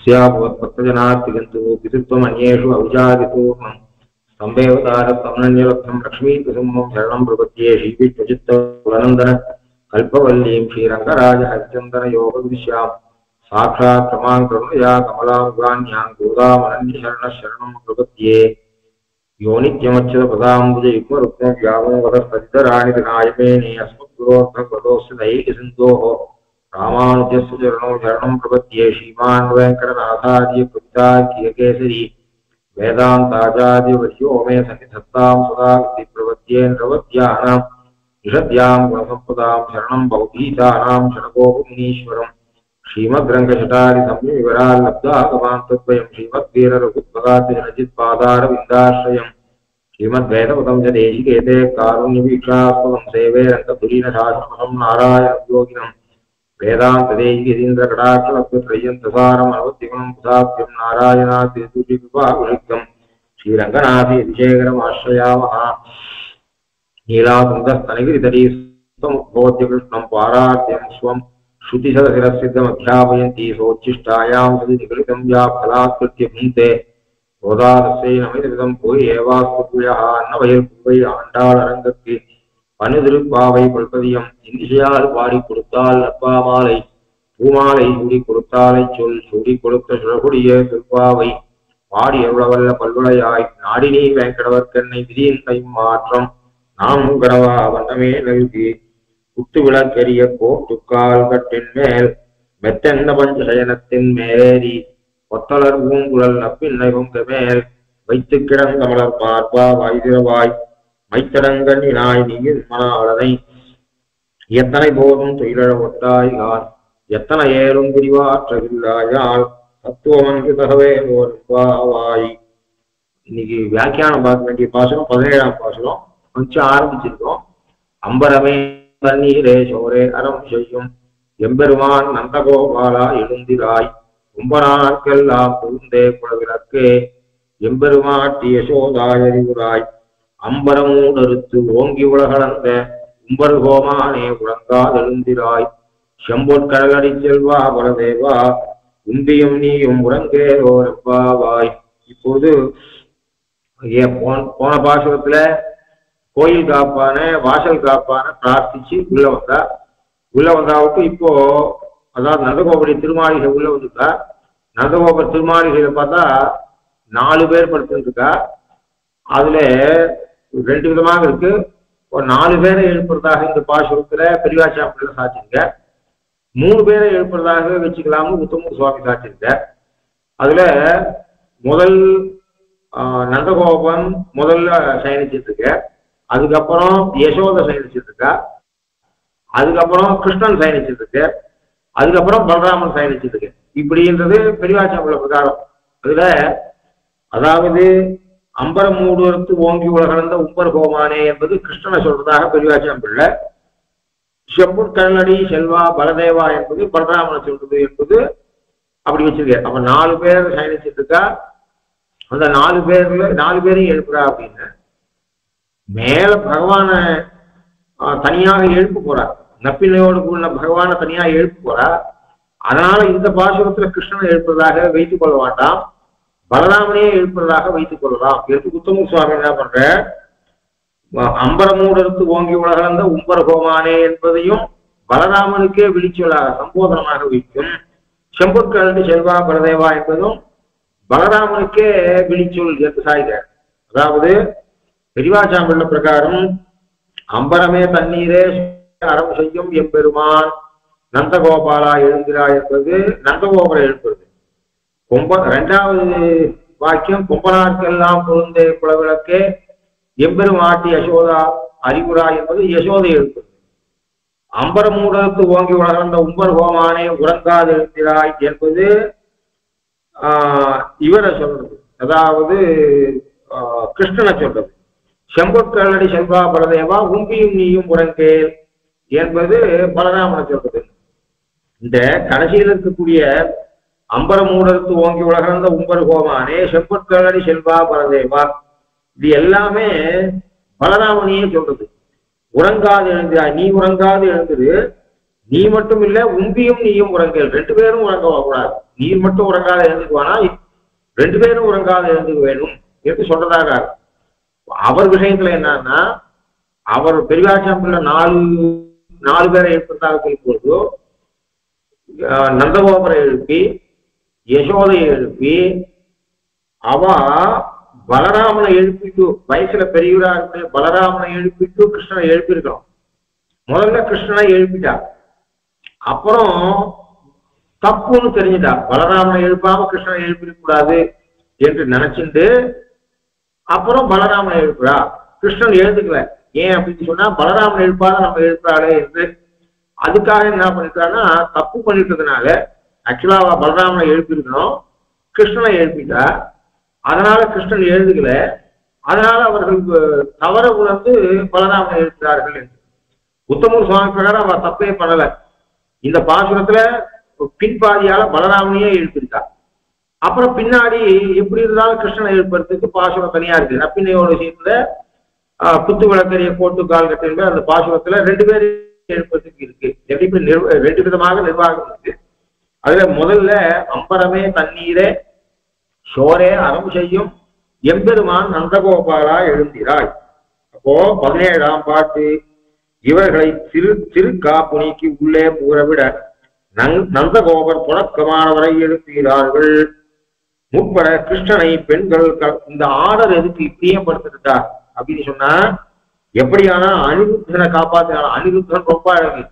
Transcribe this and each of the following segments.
स्याभवत्पत्तजनार्तिगन्तु पितृत्वमन्येषु अविजादिपूर्णम् स्तम्भेवतारत्वमनन्यलब्धं लक्ष्मीकुसुमं शरणं प्रपद्ये श्रीविष्णुचित्तवनन्दन कल्पवल्लीं श्रीरङ्गराज हरिचन्दनयोगविद्यां साक्षात् प्रमां करुणया कमलामुगान्यां गोदामनन्यशरणं प्रपद्ये यो नित्यमच्युतपदाम्बुजयुग्मरुक्मव्यामोहतस्तदितराणिनायमेने अस्मद्गुरोर्भगवतोऽस्य दैहिकसिन्धोः रामानुजस्य चरणौ शरणं प्रपद्ये श्रीमान् वेङ्कटनाथार्य कवितार्कियकेसरी वेदान्ताचार्यवर्यो मे सन्निधत्तां सदा प्रपद्ये नृवद्यानां निषद्यां गुणसम्पदां शरणं बहुभीतानां शरणगोपमुनीश्वरम् श्रीमद्रङ्गशटारिसंयविवराल्लब्धागमान्तद्वयं श्रीमद्वीररघुत्पदातिजनचित्पादारविन्दाश्रयम् श्रीमद्वेदपदं च देशिकेते कारुण्यवीक्षास्पदं सेवे रङ्गधुरीनशासनमहं नारायणयोगिनं वेदान्तदेशिकेन्द्रकटाक्षलब्धत्रय्यन्तसारमनवद्दिगुणं पुसाभ्यं नारायणाद्विकृपाभिषिक्तं श्रीरङ्गनाथेतिशेखरमाश्रयामः नीलाकुन्दस्तनगिरितरीस्तमुद्बोध्य कृष्णं पाराद्यं स्वं श्रुतिशतशिरसिद्धमध्यापयन्ती सोच्छिष्टायां सदि निगलितं या फलात्कृत्य भुङ्क्ते गोदादस्यै नमिदं भूय एवास्तु भूयः अन्नवयल्पुवै आண்டாளரங்கற்கு பன்னிருப்பாவை கொள்பதியம் இந்திசையால் பாடி கொடுத்தால் அப்பாமாலை பூமாலை சூடி கொடுத்தாலை சொல் சூடி கொடுத்த சுழகுடிய திருப்பாவை பாடி எவ்வளவல்ல பல்வளையாய் நாடினி வேங்கடவர்க்கண்ணை விதியின்மை மாற்றம் நாம் கடவா வண்ணமே நல்கி குத்து விளக்கெரிய கோட்டுக்கால் கட்டின் மேல் மெத்தென்ன பஞ்சசயனத்தின் மேலேறி ஒத்தலர் பூங்குழல் நப்பின்னைவும் மேல் வைத்து கிடங்கமலர் பார்ப்பா வாய்திரவாய் மைத்தடங்கண்ணினாய் நீயின் மணாளனை எத்தனை போதும் துயிலழ ஒட்டாய்கான் எத்தனை ஏறும் பிரிவாற்றவில்லாயால் தத்துவமன்கு தகவே வாய். இன்னைக்கு வியாக்கியானம் பார்க்க வேண்டிய பாசனம் 17ஆம் பாசனம் கொஞ்சம் ஆரம்பிச்சிருக்கோம். அம்பரமே தண்ணீரே சோரே அறம் செய்யும் எம்பெருமான் நந்தகோபாலா எழுந்திராய் ரொம்ப நாட்கெல்லாம் புகுந்தே குலவிளக்கே எம்பெருமாட்டி யசோதாயறிவுராய் அம்பரமூடறுத்து ஓங்கி உலகளந்த உம்பர் கோமானே உறங்காதெழுந்திராய் செம்பொற்கடலடி செல்வா பரதேவா உந்தியும் நீயும் உறங்கேரோரப்பாவாய். இப்போது போன பாசுரத்துல கோயில் காப்பான வாசல் காப்பான பிரார்த்திச்சு உள்ள வந்தாவுக்கு இப்போ அதாவது நந்தகோபுரி திருமாளிகை உள்ள வந்துட்டா. நந்தகோபுர திருமாளிகையில பார்த்தா 4 பேர் படுத்துருக்கா. அதுல 2 விதமாக இருக்கு. ஒரு 4 பேரை எழுப்புறதாக இந்த பாசுரத்துல பெரியவாச்சாம்பிள்ள சாட்சிருக்க, 3 பேரை எழுப்புறதாக வச்சுக்கலாம்னு உத்தமூர் சுவாமி சாட்சிருக்க. அதுல முதல் நந்தகோபன் முதல்ல சயனிச்சிட்டு இருக்க, அதுக்கப்புறம் யசோத சயனிச்சிட்டு இருக்கா, அதுக்கப்புறம் கிருஷ்ணன் சயனிச்சிட்டு இருக்கு, அதுக்கப்புறம் பலராமன் சயனிச்சிட்டு இருக்கு. இப்படின்றது பெரியவாச்சாம்பிள்ள பிரகாரம். அதுல அதாவது அம்பரமூடுவர்த்து ஓங்கி உலகளந்த உம்பர் கோமானே என்பது கிருஷ்ணனை சொல்றதாக பெரியவாச்சாம்பிள்ளை, செம்புட்கடலடி செல்வா பலதேவா என்பது பலராமனை சொல்றது என்பது அப்படி வச்சிருக்க. அப்ப 4 பேர் சயனிச்சிட்டு இருக்கா. அந்த 4 பேர்ல 4 பேரையும் எழுப்புறா அப்படின்னு மேல பகவான தனியாக எழுப்பு போறா. நப்பிள்ளையோடு கூட பகவான தனியாக எழுப்பு போறா. அதனால இந்த பாசுரத்துல கிருஷ்ணனை எழுப்புறதாக வைத்துக் கொள்ள வேண்டாம், பலராமனையே எழுப்புறதாக வைத்துக் கொள்ளலாம். எடுத்து உத்தம சுவாமி என்ன பண்ற, அம்பரமூடறுத்து ஓங்கி உலகளந்த உம்பர் கோமானே என்பதையும் பலராமனுக்கே விழிச்சொல்லாக சம்போதனமாக வைக்கும். செம்பொற்கடலடி செல்வா பலதேவா என்பதும் பலராமனுக்கே விழிச்சொல் என்று சாய்கிறார். அதாவது பெரியவாச்சாம்பிள்ள பிரகாரம் அம்பரமே தண்ணீரே அறம் செய்யும் எம்பெருமான் நந்தகோபாலா எழுந்திரா என்பது நந்தகோபுரை எழுப்புறது. 2வது வாக்கியம் கொம்பனார்க்கெல்லாம் பொருந்தே குலவிளக்கே எம்பெருமாட்டி யசோதா அறிவுரா என்பது யசோதை எழுப்புறது. அம்பரமூடத்து ஓங்கி உலகந்த உம்பர் கோமானே உறங்காது எழுந்திராய் என்பது இவரை சொல்றது, அதாவது கிருஷ்ணனை சொல்றது. செம்பொற்கடலடி செல்வா பலதேவா உம்பியும் நீயும் உறங்கேல் என்பது பலராமனை சொல்றது. இந்த கடைசியில் இருக்கக்கூடிய அம்பரமூடத்து ஓங்கி உலகந்த உம்பர் கோமானே செம்பொற்கடலடி செல்வா பலதேவா இது எல்லாமே பலராமனையே சொல்றது. உறங்காது எழுந்திராய், நீ உறங்காது எழுந்துரு, நீ மட்டும் இல்ல உம்பியும் நீயும் உறங்கேல், 2 பேரும் உறங்க கூடாது. நீர் மட்டும் உறங்காத எழுந்துக்குவானா, 2 பேரும் உறங்காத எழுந்துக்க வேணும் என்று சொல்றதாக. அவர் விஷயத்துல என்னன்னா, அவர் பெரியாச்சாம்பிள்ள 4 பேரை எழுப்பதாக சொல்லும்போது நந்தகோபரை எழுப்பி யசோதையை எழுப்பி அவ பலராமனை எழுப்பிட்டு, வயசுல பெரியவரா இருக்கு பலராமனை எழுப்பிட்டு கிருஷ்ணனை எழுப்பியிருக்கணும். முதல்ல கிருஷ்ணனை எழுப்பிட்டா, அப்புறம் தப்புன்னு தெரிஞ்சுட்டா. பலராமனை எழுப்பாம கிருஷ்ணனை எழுப்பிடக் கூடாது என்று நினைச்சிட்டு அப்புறம் பலராமனை எழுப்புறா. கிருஷ்ணன் எழுதுக்கல. ஏன் அப்படின்னு சொன்னா, பலராமன் எழுப்பாத நம்ம எழுப்புறாளே என்று. அதுக்காக என்ன பண்ணிட்டான்னா, தப்பு பண்ணிட்டதுனால ஆக்சுவலா பலராமனை எழுப்பியிருக்கணும், கிருஷ்ணனை எழுப்பிட்டா. அதனால கிருஷ்ணன் எழுதுக்கல. அதனால அவர்களுக்கு தவற உணர்ந்து பலராமனை எழுப்புகிறார்கள் என்று. உத்தமூர் சுவாமி பிரகாரம் அவர் தப்பே பண்ணல. இந்த பாசுரத்துல பின்பாதியால பலராமனையே எழுப்பியிருக்கா. அப்புறம் பின்னாடி எப்படி இருந்தாலும் கிருஷ்ணனை எழுப்புறதுக்கு பாசுரம் தனியா இருக்கு. நப்பினையோட விஷயத்துல குத்து விளக்கரிய கோட்டு கால் கட்டின அந்த பாசுரத்துல 2 பேர் எழுப்புறதுக்கு இருக்கு. எப்படி 2 விதமாக நிர்வாகம் இருக்கு. அதுல முதல்ல அம்பரமே தண்ணீரே சோரே அறம் செய்யும் எம்பெருமான் நந்தகோபாலா எழுந்திராய். அப்போ 17ஆம் பாட்டு, இவர்களை திருக்காப்புனிக்கு உள்ளே புறவிட நந்தகோபர் தொடக்கமானவரை எழுப்புகிறார்கள். முற்பட கிருஷ்ணனை பெண்கள் இந்த ஆர்டர் எதுக்கு இப்படியப்படுத்திட்டா அப்படின்னு சொன்னா, எப்படியானா அனிருத்தனை காப்பாத்தினால. அனிருத்தன் ரொம்ப அழகு.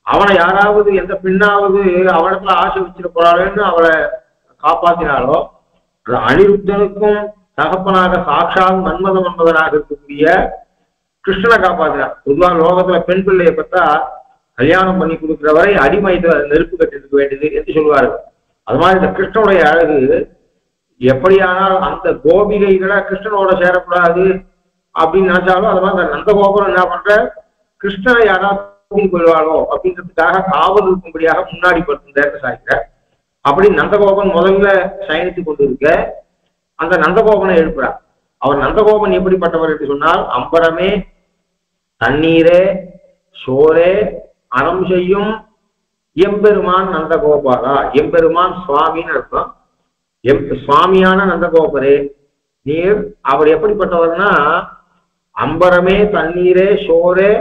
அவனை யாராவது எந்த பெண்ணாவது அவனத்துல ஆசை வச்சிட போறாளேன்னு அவளை காப்பாத்தினாலோ, அனிருத்தனுக்கும் தகப்பனாக சாட்சாத் மன்மதம் என்பதனாக இருக்கக்கூடிய கிருஷ்ணனை காப்பாத்தினார். பொதுவாக லோகத்துல பெண் பிள்ளையை பார்த்தா கல்யாணம் பண்ணி கொடுக்கிற வரை அடிமையத்தை நெருப்பு கட்டிருக்க வேண்டியது என்று சொல்லுவார்கள். அது மாதிரி இந்த கிருஷ்ணனுடைய அழகு எப்படியானால் அந்த கோபிகைகளை கிருஷ்ணனோட சேரக்கூடாது அப்படின்னு நினைச்சாலும், அது மாதிரி நந்தகோபுரம் என்ன பண்ற, கிருஷ்ணனை யாராவது கொள்வாளோ அப்படின்றதுக்காக காவல் இருக்கும்படியாக முன்னாடி படுத்து சாய்க்கிறார். அப்படி நந்தகோபன் முதல்ல சயனித்து கொண்டு இருக்க அந்த நந்தகோபனை எழுப்புறார். அவர் நந்தகோபன் எப்படிப்பட்டவர் என்று சொன்னால், அம்பரமே தண்ணீரே சோரே அறம் செய்யும் எம்பெருமான் நந்தகோபாலா. எம்பெருமான் சுவாமின்னு அர்த்தம். சுவாமியான நந்தகோபரே நீர். அவர் எப்படிப்பட்டவர்னா, அம்பரமே தண்ணீரே சோரே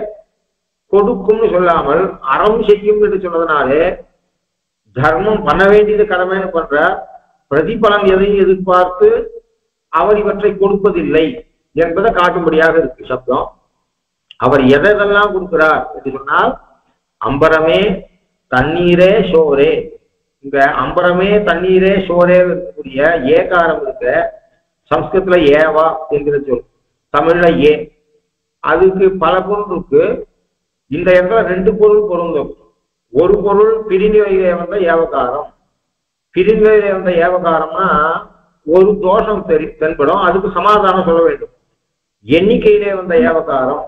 கொடுக்கும்னு சொல்லாமல் அறம் செய்யும் என்று சொன்னதுனாலே தர்மம் பண்ண வேண்டியது கடமைன்னு பண்ற, பிரதிபலன் எதையும் எதிர்பார்த்து அவர் இவற்றை கொடுப்பதில்லை என்பதை காட்டும்படியாக இருக்கு சப்தம். அவர் எதெல்லாம் கொடுக்கிறார் என்று சொன்னால், அம்பரமே தண்ணீரே சோரே. இங்க அம்பரமே தண்ணீரே சோரே இருக்கக்கூடிய ஏகாரம் இருக்க, சம்ஸ்கிருத்துல ஏவா என்கிற சொல், தமிழ்ல ஏ. அதுக்கு பல பொருள் இருக்கு. இந்த இடத்துல 2 பொருள் பொருந்தும். ஒரு பொருள் பிரிநிலையிலே வந்த ஏவகாரம். பிரிநிலையிலே வந்த ஏவகாரம்னா ஒரு தோஷம் தென்படும், அதுக்கு சமாதானம் சொல்ல வேண்டும். எண்ணிக்கையிலே வந்த ஏவகாரம்.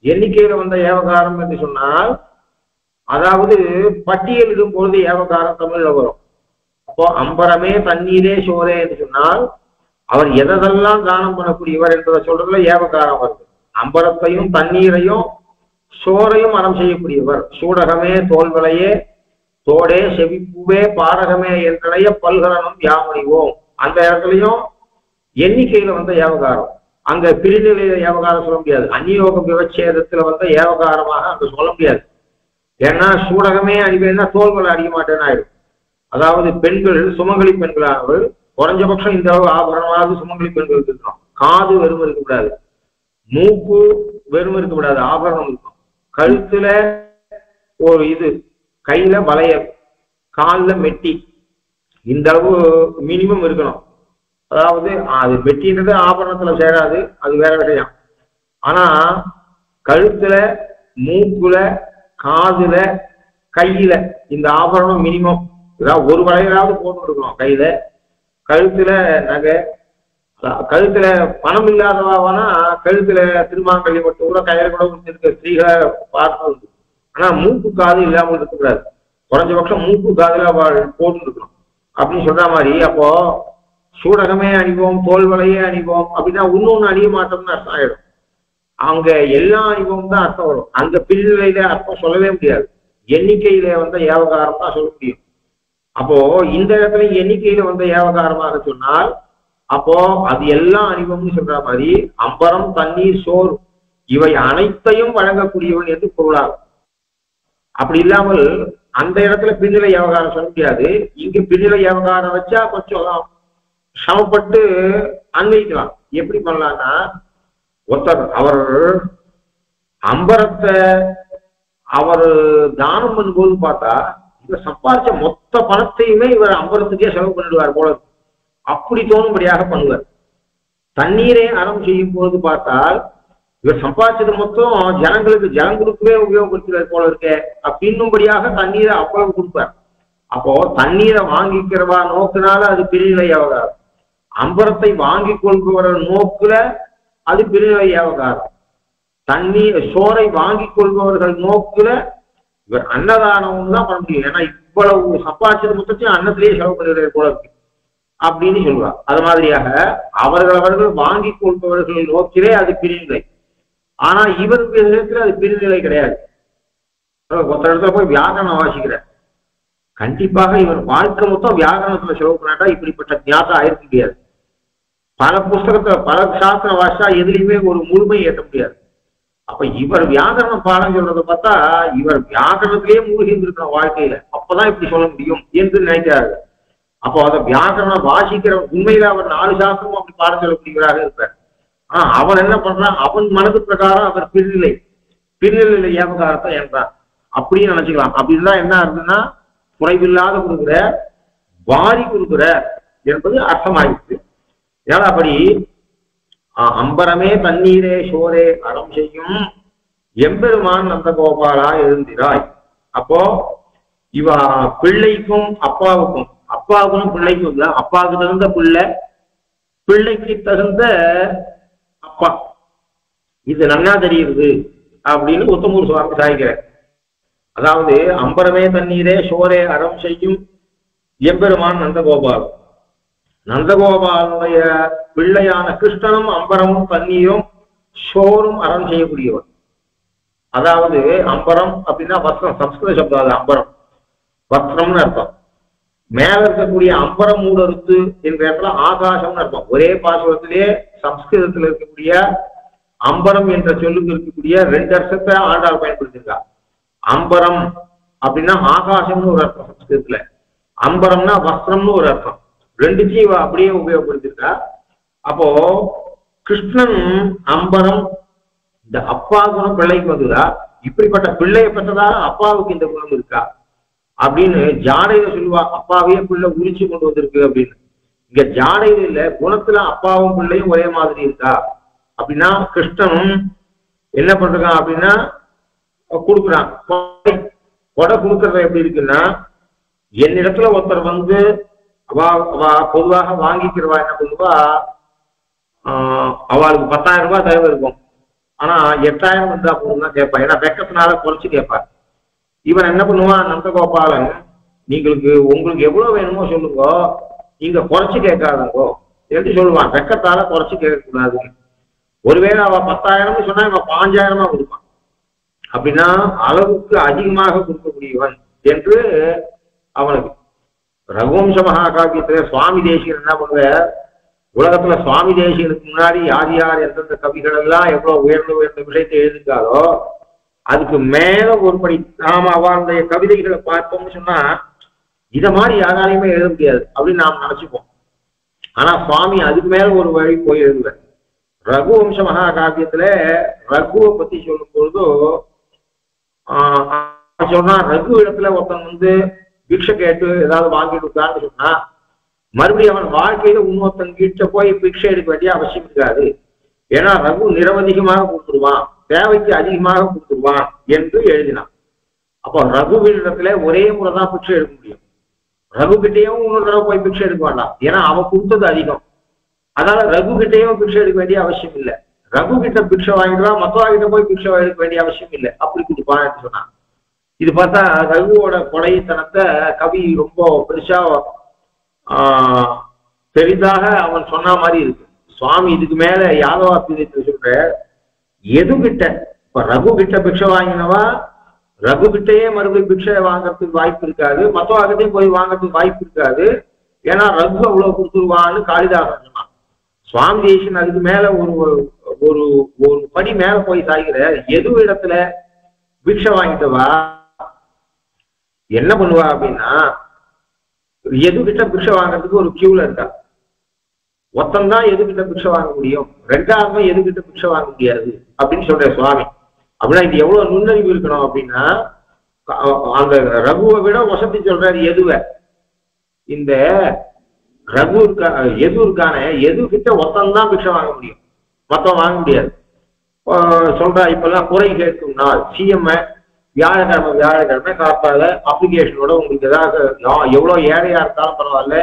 எண்ணிக்கையில வந்த ஏவகாரம் என்று சொன்னால், அதாவது பட்டியலிடும் பொழுது ஏவகாரம் தமிழ்ல வரும். அப்போ அம்பரமே தண்ணீரே சோரே என்று சொன்னால், அவர் எதெல்லாம் தானம் பண்ணக்கூடியவர் என்பதை சொல்றதுல ஏவகாரம் வருது. அம்பரத்தையும் தண்ணீரையும் சோரையும் அறம் செய்யக்கூடியவர். சூடகமே தோல்வலையே தோடே செவிப்பூவே பாடகமே என்றைய பல்கலனும் யாமணிவோம். அந்த இடத்துலையும் எண்ணிக்கையில வந்த ஏவகாரம். அங்க பிரிநிலையில ஏவகாரம் சொல்ல முடியாது. அந்நியோக விவச்சேதத்துல வந்த ஏவகாரமாக அங்க சொல்ல முடியாது. ஏன்னா சூடகமே அணிவேன்னா தோல்வலை அணிய மாட்டேன்னு ஆயிடும். அதாவது பெண்கள் சுமங்கலி பெண்களானவர்கள் குறைஞ்சபட்சம் இந்த அளவு ஆபரணமாவது சுமங்கலி பெண்களுக்கு இருக்கணும். காது வெறும் இருக்கக்கூடாது, மூக்கு வெறும் இருக்கக்கூடாது, ஆபரணம் இருக்கும். கழுத்துல ஒரு இது, கையில வளையல், காலில் மெட்டி, இந்த அளவு மினிமம் இருக்கணும். அதாவது அது மெட்டின்றது ஆபரணத்துல சேராது, அது வேற விஷயம். ஆனா கழுத்துல மூக்குல காதுல கையில இந்த ஆபரணம் மினிமம் ஏதாவது ஒரு வளையலாவது போட்டு இருக்கணும் கையில. கழுத்துல நகை, கழுத்துல பணம் இல்லாதவானா கழுத்துல திருமாங்கல்யம் மட்டும் கூட கையில கூட இருக்க ஸ்திரீகளை பார்த்து. ஆனா மூக்கு காது இல்லாமல் இருக்கக்கூடாது. குறைஞ்சபட்சம் மூக்கு காதுல போட்டு இருக்கணும் அப்படின்னு சொல்ற மாதிரி. அப்போ சூடகமே அணிவோம் தோல்வலையே அணிவோம் அப்படின்னா இன்னொன்னு அணிய மாட்டோம்னு அர்த்தம் ஆயிடும். அங்க எல்லா அணிவோம் தான் அர்த்தம் வரும். அந்த பிரிநிலையில அர்த்தம் சொல்லவே முடியாது. எண்ணிக்கையில வந்த ஏவகாரம் தான் சொல்ல முடியும். அப்போ இந்த இடத்துல எண்ணிக்கையில வந்த ஏவகாரமாக சொன்னால் அப்போ அது எல்லாம் அறிவம்னு சொல்ற மாதிரி அம்பரம் தண்ணீர் சோறு இவை அனைத்தையும் வழங்கக்கூடியவன் என்று பொருளாகும். அப்படி இல்லாமல் அந்த இடத்துல பின்னிலை விவகாரம் சொல்ல முடியாது. இங்கு பின்னிலை விவகாரம் வச்சா கொஞ்சம் சமப்பட்டு அன்வைக்கலாம். எப்படி பண்ணலாம்னா ஒருத்தர் அவர் அம்பரத்தை அவர் தானம் பண்ணும்போது பார்த்தா இவர் சம்பாதிச்ச மொத்த பணத்தையுமே இவர் அம்பரத்துக்கே செலவு பண்ணிடுவார் போல அப்படி தோணும்படியாக பண்ணுவார். தண்ணீரை அறம் செய்யும் போது பார்த்தால் இவர் சம்பாதிச்சது மொத்தம் ஜனங்களுக்கு ஜனம் கொடுக்கவே உபயோகப்படுத்துவார் போல இருக்க அப்படின்னும்படியாக தண்ணீரை அவ்வளவு கொடுப்பார். அப்போ தண்ணீரை வாங்கிக்கிறவா நோக்குனால அது பிரிநிலை விவகாரம், அம்பரத்தை வாங்கி கொள்பவர் நோக்குல அது பிரிநிலை விவகாரம், தண்ணீர் சோறை வாங்கி கொள்பவர்கள் நோக்குல இவர் அன்னதானம் தான் பண்ண முடியும். ஏன்னா இவ்வளவு சம்பாதிச்சது மொத்தத்தையும் அன்னத்திலேயே செலவு பண்ணுறது போல இருக்கு அப்படின்னு சொல்லுவார். அது மாதிரியாக அவர்கள் வாங்கி கொள்பவர்கள் நோக்கிலே அது பிரிநிலை. ஆனா இவருக்கு இடத்துல அது பிரிநிலை கிடையாது. ஒருத்தர் இடத்துல போய் வியாகரணம் வாசிக்கிறார், கண்டிப்பாக இவர் வாழ்க்கை மொத்தம் வியாகரணத்துல செலவு பண்ணாட்டா இப்படிப்பட்ட ஞாபகம் ஆயிருக்க முடியாது. பல புஸ்தகத்துல பல சாஸ்திரம் வாசிச்சா எதுலையுமே ஒரு முழுமை ஏற்ற முடியாது. அப்ப இவர் வியாகரணம் பாடம் சொல்றதை பார்த்தா இவர் வியாகரணத்திலேயே மூழ்கி இருக்கிற வாழ்க்கையில அப்பதான் இப்படி சொல்ல முடியும் என்று நினைக்கிறாரு. அப்போ அதை வியாகரணம் வாசிக்கிற உண்மையில அவர் 4 சாஸ்திரமும் அப்படி பாடம் சொல்லக்கூடியவராக இருப்பார். அவன் என்ன பண்றான், அவன் மனது பிரகாரம் அவர் பிரிநிலை வியாபகாரத்தை என்றான் அப்படின்னு நினைச்சுக்கலாம். அப்படின்னா என்ன ஆகுதுன்னா குறைவில்லாத கொடுக்குற வாரி கொடுக்குற என்பது அர்த்தமாயிடுச்சு. ஏன்னா அப்படி அம்பரமே தண்ணீரே சோரே அறம் செய்யும் எம்பெருமான் நந்தகோபாலா எழுந்திராய். அப்போ இவ பிள்ளைக்கும் அப்பாவுக்கும் பிள்ளைக்கும் இல்ல, அப்பாவுக்கு தகுந்த பிள்ளை, பிள்ளைக்கு தகுந்த அப்பா, இது நல்லா தெரியுது அப்படின்னு உத்தமூர் சுவாமி சாய்க்கிறார். அதாவது அம்பரமே தண்ணீரே சோரே அறம் செய்யும் எம்பெருமான் நந்தகோபால், நந்தகோபாலுடைய பிள்ளையான கிருஷ்ணனும் அம்பரமும் தண்ணீரும் சோறும் அறம் செய்யக்கூடியவர். அதாவது அம்பரம் அப்படின்னா வஸ்திரம், சம்ஸ்கிருத சப்தம், அது அம்பரம் வஸ்திரம்னு அர்த்தம். மேல இருக்கக்கூடிய அம்பரம் மூடறுத்து என்ற இடத்துல ஆகாசம்னு அர்த்தம். ஒரே பாசுரத்திலே சம்ஸ்கிருதத்தில் இருக்கக்கூடிய அம்பரம் என்ற சொல்லுக்கு இருக்கக்கூடிய 2 அர்த்தத்தை ஆண்டாள் பயன்படுத்திருக்கா. அம்பரம் அப்படின்னா ஆகாசம்னு ஒரு அர்த்தம் சம்ஸ்கிருதத்துல, அம்பரம்னா வஸ்திரம்னு ஒரு அர்த்தம். 2த்தையும் இவ அப்படியே உபயோகப்படுத்திருக்கா. அப்போ கிருஷ்ணன் அம்பரம் இந்த அப்பா குணம் பிள்ளைக்கு வந்ததா, இப்படிப்பட்ட பிள்ளையை பெற்றதா அப்பாவுக்கு இந்த குணம் இருக்கா அப்படின்னு ஜாடையில சொல்லுவா. அப்பாவையே பிள்ளை உரிச்சு கொண்டு வந்திருக்கு அப்படின்னு. இங்க ஜாடையில இல்ல, குணத்துல அப்பாவும் பிள்ளையும் ஒரே மாதிரி இருக்கா அப்படின்னா கிருஷ்ணனும் என்ன பண்றான் அப்படின்னா கொடுக்குறான். கொடை கொடுக்கறது எப்படி இருக்குன்னா, என்னிடத்துல ஒருத்தர் வந்து பொதுவாக வாங்கிக்கிறவா என்ன பண்ணுவா, அவளுக்கு 10,000 ரூபாய் தேவை இருக்கும். ஆனா 8,000 வந்தா போதும் தான் கேட்பா. ஏன்னா வெக்கத்தினால குறைச்சு கேட்பா. இவன் என்ன பண்ணுவான், நந்தகோபாலன் உங்களுக்கு எவ்வளவு வேணுமோ சொல்லுங்க, நீங்க குறைச்சு கேட்காதுங்கோ என்று சொல்லுவான். வெக்கத்தால குறைச்சு கேட்கக்கூடாது. ஒருவேளை அவ 10,000 சொன்னா இவன் 5,000 கொடுப்பான். அப்படின்னா அளவுக்கு அதிகமாக கொடுக்கக்கூடியவன் என்று அவனுக்கு. ரகுவம்ச மகாகாவியத்துல சுவாமி தேசிகர் என்ன பண்ணுவ, உலகத்துல சுவாமி தேசிகனுக்கு முன்னாடி யார் யார் எந்தெந்த கவிகள் எல்லாம் எவ்வளவு உயர்ந்த விஷயத்தை எழுதிருக்காரோ அதுக்கு மேல ஒருபடி நாம அவளுடைய கவிதைகளை பார்ப்போம்னு சொன்னா இத மாதிரி யாராலையுமே எழுத முடியாது அப்படின்னு நாம் நினைச்சுப்போம். ஆனா சுவாமி அதுக்கு மேல ஒரு வழி போய் எழுதுவார். ரகுவம்ச மகாகாவியத்துல ரகுவை பத்தி சொல்லும் பொழுது சொன்னா, ரகு இடத்துல ஒருத்தன் வந்து பிக்ஷை கேட்டு ஏதாவது வாங்கிட்டு இருக்கான்னு சொன்னா மறுபடியும் அவன் வாழ்க்கையில இன்னொருத்தன் கிட்ட போய் பிக்ஷை எடுக்க வேண்டிய அவசியம் இருக்காது. ஏன்னா ரகு நிரவதிகமாக கொடுத்துருவான், தேவைக்கு அதிகமாக கொடுத்துருவான் என்று எழுதினான். அப்போ ரகுவினிடத்துல ஒரே முறைதான் பிக்ஷை எடுக்க முடியும். ரகு கிட்டையும் இன்னொரு தடவை போய் பிக்ஷை எடுக்க வேண்டாம், ஏன்னா அவன் கொடுத்தது அதிகம். அதனால ரகு கிட்டையும் பிக்ஷை எடுக்க வேண்டிய அவசியம் இல்லை. ரகு கிட்ட பிக்ஷை வாங்கிடுவான், மற்றவா கிட்ட போய் பிக்ஷை எடுக்க வேண்டிய அவசியம் இல்லை, அப்படி கொடுப்பான்னு சொன்னான். இது பார்த்தா ரகுவோட கொடைத்தனத்தை கவி ரொம்ப பெருசா பெரிதாக அவன் சொன்ன மாதிரி இருக்கு. சுவாமி இதுக்கு மேல யாதவாபியத்தை சொல்ற, எது கிட்ட இப்ப ரகு கிட்ட பிக்ஷை வாங்கினவா ரகு கிட்டையே மறுபடியும் பிக்ஷை வாங்கறதுக்கு வாய்ப்பு இருக்காது, மத்தவாகத்தையும் போய் வாங்கறதுக்கு வாய்ப்பு இருக்காது. ஏன்னா ரகு அவ்வளவு கொடுத்துருவான்னு காளிதாசன் சொன்னான். சுவாமி தேசிகன் அதுக்கு மேல ஒரு ஒரு ஒரு படி மேல போய் சாய்கிற. எது இடத்துல பிக்ஷை வாங்கிட்டவா என்ன பண்ணுவா அப்படின்னா, எது கிட்ட பிக்ஷை வாங்கறதுக்கு ஒரு கியூல இருக்கா. ஒத்தந்தான் எது கிட்ட பிக்ஷை வாங்க முடியும், ரெண்டாவது எது கிட்ட பிக்ஷை வாங்க முடியாது அப்படின்னு சொல்ற சுவாமி. அப்படின்னா இது எவ்வளவு நுண்ணறிவு இருக்கணும் அப்படின்னா, அந்த ரகுவை விட வசதி சொல்றாரு எதுவ. இந்த ரகு எது இருக்கான எது கிட்ட ஒத்தந்தான் பிக்ஷை வாங்க முடியும், மொத்தம் வாங்க முடியாது. சொல்றா இப்பெல்லாம் குறை கேட்கும் நாள் சிஎம் வியாழக்கிழமை காப்பாத அப்ளிகேஷனோட உங்களுக்கு ஏதாவது எவ்வளவு ஏழையா இருந்தாலும் பரவாயில்ல,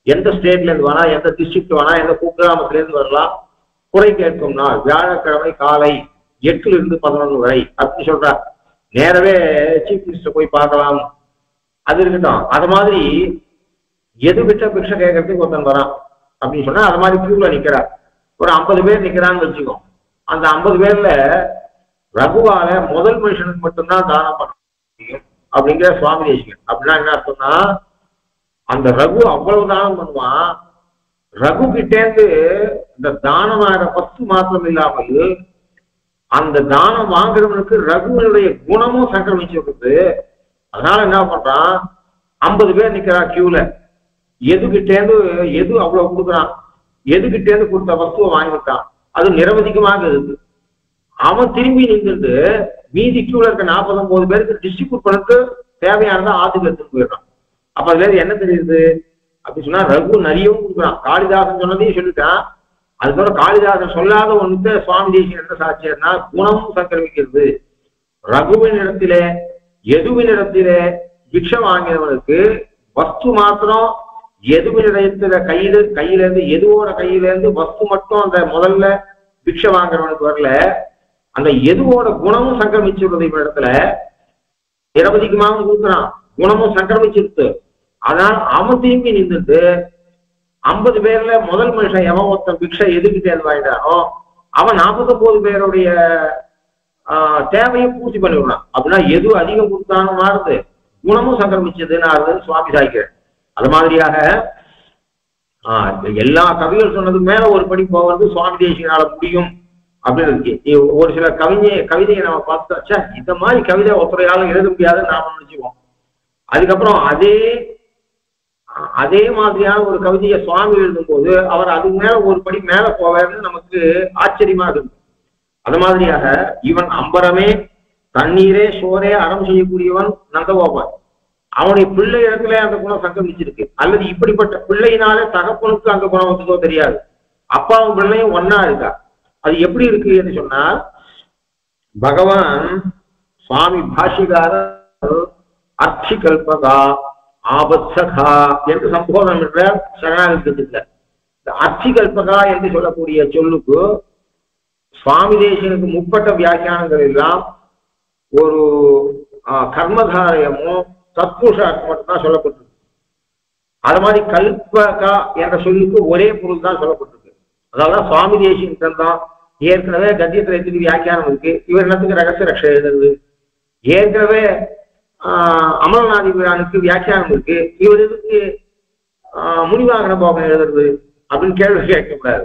எந்த ஸ்டேட்ல இருந்து வேணா, எந்த டிஸ்ட்ரிக்ட் வேணா, எந்த குக்கிராமத்துல இருந்து வரலாம், குறை கேட்கும் நாள் வியாழக்கிழமை காலை 8 to 11 வரை அப்படின்னு சொல்றா. நேரவே சீஃப் மினிஸ்டர் போய் பார்க்கலாம். அது இருக்கட்டும். அது மாதிரி எது விட்ட பிக்ஷை கேட்கறதுக்கு ஒருத்தன் வரான் அப்படின்னு சொன்னா அது மாதிரி கியூல நிக்கிறா. ஒரு 50 பேர் நிக்கிறான்னு வச்சுக்கோ. அந்த 50 பேர்ல ரகுவால முதல் மனுஷனுக்கு மட்டும்தான் தானம் பண்ண முடியும் அப்படிங்கிற சுவாமி தேசிகன். அப்படின்னா என்ன அர்த்தம்னா, அந்த ரகு அவ்வளவு தானம் பண்ணுவான். ரகு கிட்டேந்து இந்த தானமாக 10 மாத்திரம் இல்லாமல் அந்த தானம் வாங்குறவனுக்கு ரகுவனுடைய குணமும் சங்கிரமிச்சு வருது. அதனால என்ன பண்றான், 50 பேர் நிக்கிறா கியூல. எதுகிட்டேந்து எது அவ்வளவு கொடுக்குறான், எதுகிட்டேந்து கொடுத்த வஸ்துவை வாங்கிட்டான். அது நிரவதிகமாக இருக்கு. அவன் திரும்பி நின்றுட்டு மீதி கியூல இருக்க 49 பேருக்கு டிஸ்ட்ரிபியூட் பண்ணது தேவையானதை ஆத்துக்கு எடுத்துட்டு போயிடுறான். அப்ப அதுல என்ன தெரியுது அப்படின்னு சொன்னா, ரகு நிறையவும் கொடுக்குறான். காளிதாசன் சொன்னதையும் சொல்லிட்டான். அதுக்கப்புறம் காளிதாசன் சொல்லாத ஒன்று சுவாமி தேசிகன் என்ன சாட்சியம்னா, குணமும் சங்கிரமிக்கிறது. ரகுவின் இடத்திலே எதுவின் இடத்திலே பிக்ஷை வாங்கினவனுக்கு வஸ்து மாத்திரம் எதுவின் இடத்துல கையில இருந்து எதுவோட கையில இருந்து வஸ்து மட்டும் அந்த முதல்ல பிக்ஷை வாங்குறவனுக்கு வரல. அந்த எதுவோட குணமும் சங்கிரமிச்சிருந்தது இவன் இடத்துல நிரவதிகமாகவும் கொடுக்குறான். குணமும் சங்கிரமிச்சிருக்கு. அதனால் அவன் திரும்பி நின்றுட்டு 50 பேர்ல முதல் மனுஷன் எவன் ஒருத்தன் பிக்ஷை எதுக்கிட்டே வாங்கிட்டானோ அவன் 49 பேருடைய தேவையை பூர்த்தி பண்ணிவிடலாம். அப்படின்னா எது அதிகம் கொடுத்தாலும் மாறுது, குணமும் சங்கிரமிச்சதுன்னு ஆறுதுன்னு சுவாமி சாய்க்கிறேன். அது மாதிரியாக எல்லா கவிகள் சொன்னதுக்கு மேல ஒரு படி போவது சுவாமி தேசிகனால முடியும் அப்படின்னு இருக்கு. ஒரு சில கவிதையை நம்ம பார்த்தா இந்த மாதிரி கவிதை ஒருத்தரையாலும் எழுத முடியாதுன்னு நாம நினைச்சுவோம். அதுக்கப்புறம் அதே மாதிரியான ஒரு கவிதையை சுவாமி எழுதும் போது அவர் அதுக்கு மேல ஒரு படி மேல போவாருன்னு நமக்கு ஆச்சரியமா இருக்கும். அது மாதிரியாக இவன் அம்பரமே தண்ணீரே சோரே அறம் செய்யக்கூடியவன் நந்தகோபால். அவனுடைய பிள்ளை இடத்துல அந்த குணம் சங்கமிச்சிருக்கு. அல்லது இப்படிப்பட்ட பிள்ளையினாலே தகப்பனுக்கு அந்த குணம் வந்ததோ தெரியாது. அப்பாவும் பிள்ளையும் ஒன்னா இருக்கா. அது எப்படி இருக்கு என்று சொன்னால், பகவான் சுவாமி பாஷ்யகாரர் அர்ச்சி கல்பகா ஆபத்சகா என்று சம்போதனம் என்ற சரணாகத்துல அர்ச்சி கல்பகா என்று சொல்லக்கூடிய சொல்லுக்கு சுவாமி தேசிகனுக்கு முற்பட்ட வியாக்கியானங்கள் எல்லாம் ஒரு கர்மதாரயமும் தத்புருஷார்த்தம் மட்டும்தான் சொல்லப்பட்டிருக்கு. அது மாதிரி கல்பகா என்ற சொல்லுக்கு ஒரே பொருள் தான் சொல்லப்பட்டிருக்கு. அதாவது சுவாமி தேசிகன் தான் ஏற்கனவே கத்தியத்திரத்துக்கு வியாக்கியானம் இருக்கு. இவர் என்னத்துக்கு ரகசிய ரக்ஷ எழுதுறது? ஏற்கனவே அமரநாதி பிரானுக்கு வியாக்கியானம் இருக்கு. இவர் எதுக்கு முனிவாகன போகம் எழுதுறது அப்படின்னு கேள்வி கேட்கக்கூடாது.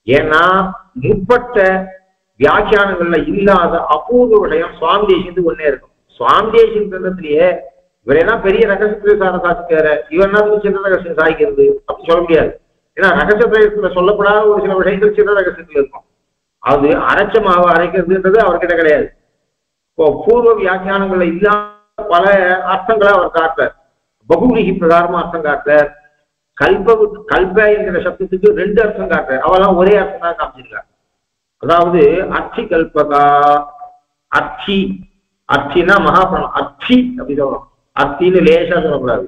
ஏன்னா முற்பட்ட வியாக்கியானங்கள்ல இல்லாத அபூர்வ விஷயம் சுவாமி தேசிகத்துக்கு ஒன்னே இருக்கும். சுவாமி தேசிகன் கிரந்தத்திலேயே இவர் என்ன பெரிய ரகசியத்திலே சாதிக்காரு, இவர் என்ன சின்ன ரகசியம் சாதிக்கிறது அப்படின்னு சொல்ல முடியாது. ஏன்னா ரகசியத்துல சொல்லப்படாத ஒரு சில விஷயங்கள் சின்ன ரகசியத்துல இருக்கும். அது அரைச்ச மாவை அரைக்கிறதுன்றது அவர்கிட்ட கிடையாது. இப்போ பூர்வ வியாக்கியானங்கள்ல இல்லாத பல அர்த்தங்களை அவர் காட்டுறார். பகுவிகி பிரகாரமா அர்த்தம் காட்டுறார். கல்ப என்கிற சப்தத்துக்கு 2 அர்த்தம் காட்டுறார். அவெல்லாம் ஒரே அர்த்தம் தான் காமிச்சிருக்காரு. அதாவது அர்ச்சி கல்பகா, அர்ச்சின்னா மகாபிரணம், அர்ச்சி அப்படி சொல்லணும். அர்த்தின்னு லேசா சொல்லக்கூடாது.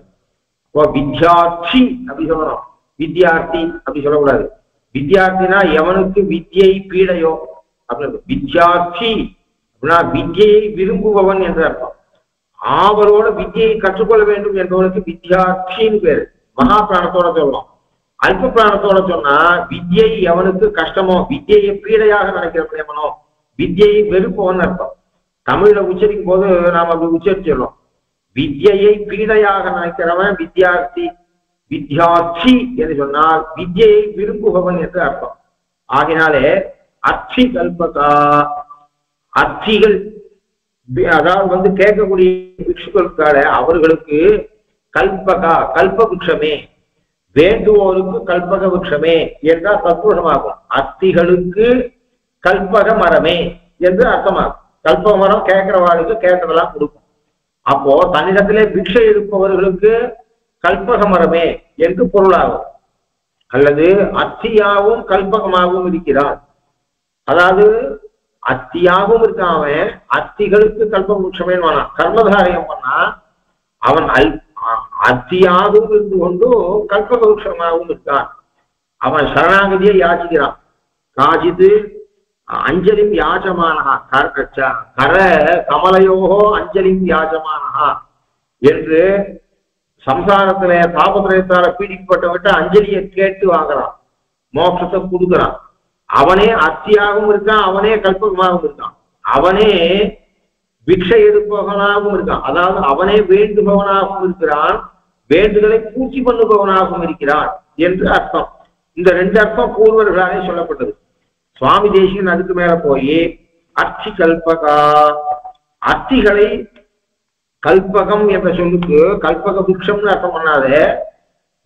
இப்போ வித்யார்த்தி அப்படி சொல்லணும். வித்யார்த்தி அப்படி சொல்லக்கூடாது. வித்யார்த்தினா எவனுக்கு வித்யை பீடையோ அப்படின்னு. வித்யார்த்தி அப்படின்னா வித்யை விரும்புபவன் என்று அர்த்தம். ஆவலோட வித்யை கற்றுக்கொள்ள வேண்டும் என்பவனுக்கு வித்யார்த்தின்னு பேரு. மகா பிராணத்தோட சொல்லணும். அல்ப பிராணத்தோட சொன்னா வித்யை எவனுக்கு கஷ்டமோ, வித்யை பீடையாக நினைக்கிறவன் எவனோ, வித்யை வெறுப்பவன் அர்த்தம். தமிழ்ல உச்சரிக்கும் போது நாம் அப்படி உச்சரிச்சிடறோம். வித்யையை பீடையாக நினைக்கிறவன் வித்யார்த்தி. வித்யார்த்தி என்று சொன்னால் வித்யையை விரும்புபவன் என்று அர்த்தம். ஆகினாலே அர்த்தி கல்பகா, அர்த்திகள் அதாவது கேட்கக்கூடிய பிக்ஷுக்களுக்காக அவர்களுக்கு கல்பகா கல்பவృక్షமே, வேண்டுவோருக்கு கல்பக விருட்சமே என்றால் தத்துவமாகும். அர்த்திகளுக்கு கல்பக மரமே என்று அர்த்தமாகும். கல்பக மரம் கேட்கிறவாளுக்கு கேட்கறதெல்லாம் கொடுக்கும். அப்போ தன்னிடத்திலே பிக்ஷை இருப்பவர்களுக்கு கல்பக மரமே என்று பொருளாகும். அல்லது அத்தியாவும் கல்பகமாகவும் இருக்கிறான். அதாவது அத்தியாகவும் இருக்காம அத்திகளுக்கு கல்பக விருட்சமே கர்மதாரியம் பண்ணா அவன் அத்தியாகவும் இருந்து கொண்டு கல்பக விருட்சமாகவும் இருக்கான். அவன் சரணாகதியை யாச்சிக்கிறான். காஜிது அஞ்சலிம் யாஜமானஹா கர கமலையோகோ அஞ்சலிம் யாஜமானஹா என்று சம்சாரத்திலே தாபத்திரத்தால பீடிக்கப்பட்டவிட்ட அஞ்சலியை கேட்டு வாங்குறான், மோட்சத்தை கொடுக்குறான். அவனே அத்தியாகவும் இருக்கான், அவனே கல்பகமாகவும் இருக்கான், அவனே பிக்ஷை எடுப்பவனாகவும் இருக்கான். அதாவது அவனே வேண்டுபவனாகவும் இருக்கிறான், வேண்டுதலை பூர்த்தி பண்ணுபவனாகவும் இருக்கிறான் என்று அர்த்தம். இந்த ரெண்டு அர்த்தம் பூர்வர்களாலே சொல்லப்பட்டது. சுவாமி தேசிகன் அதுக்கு மேல போய் அர்த்தி கல்பகா, அர்த்திகளை கல்பகம் என்ற சொல்லுக்கு கல்பக விருட்சம்னு அர்த்தம் பண்ணாதே.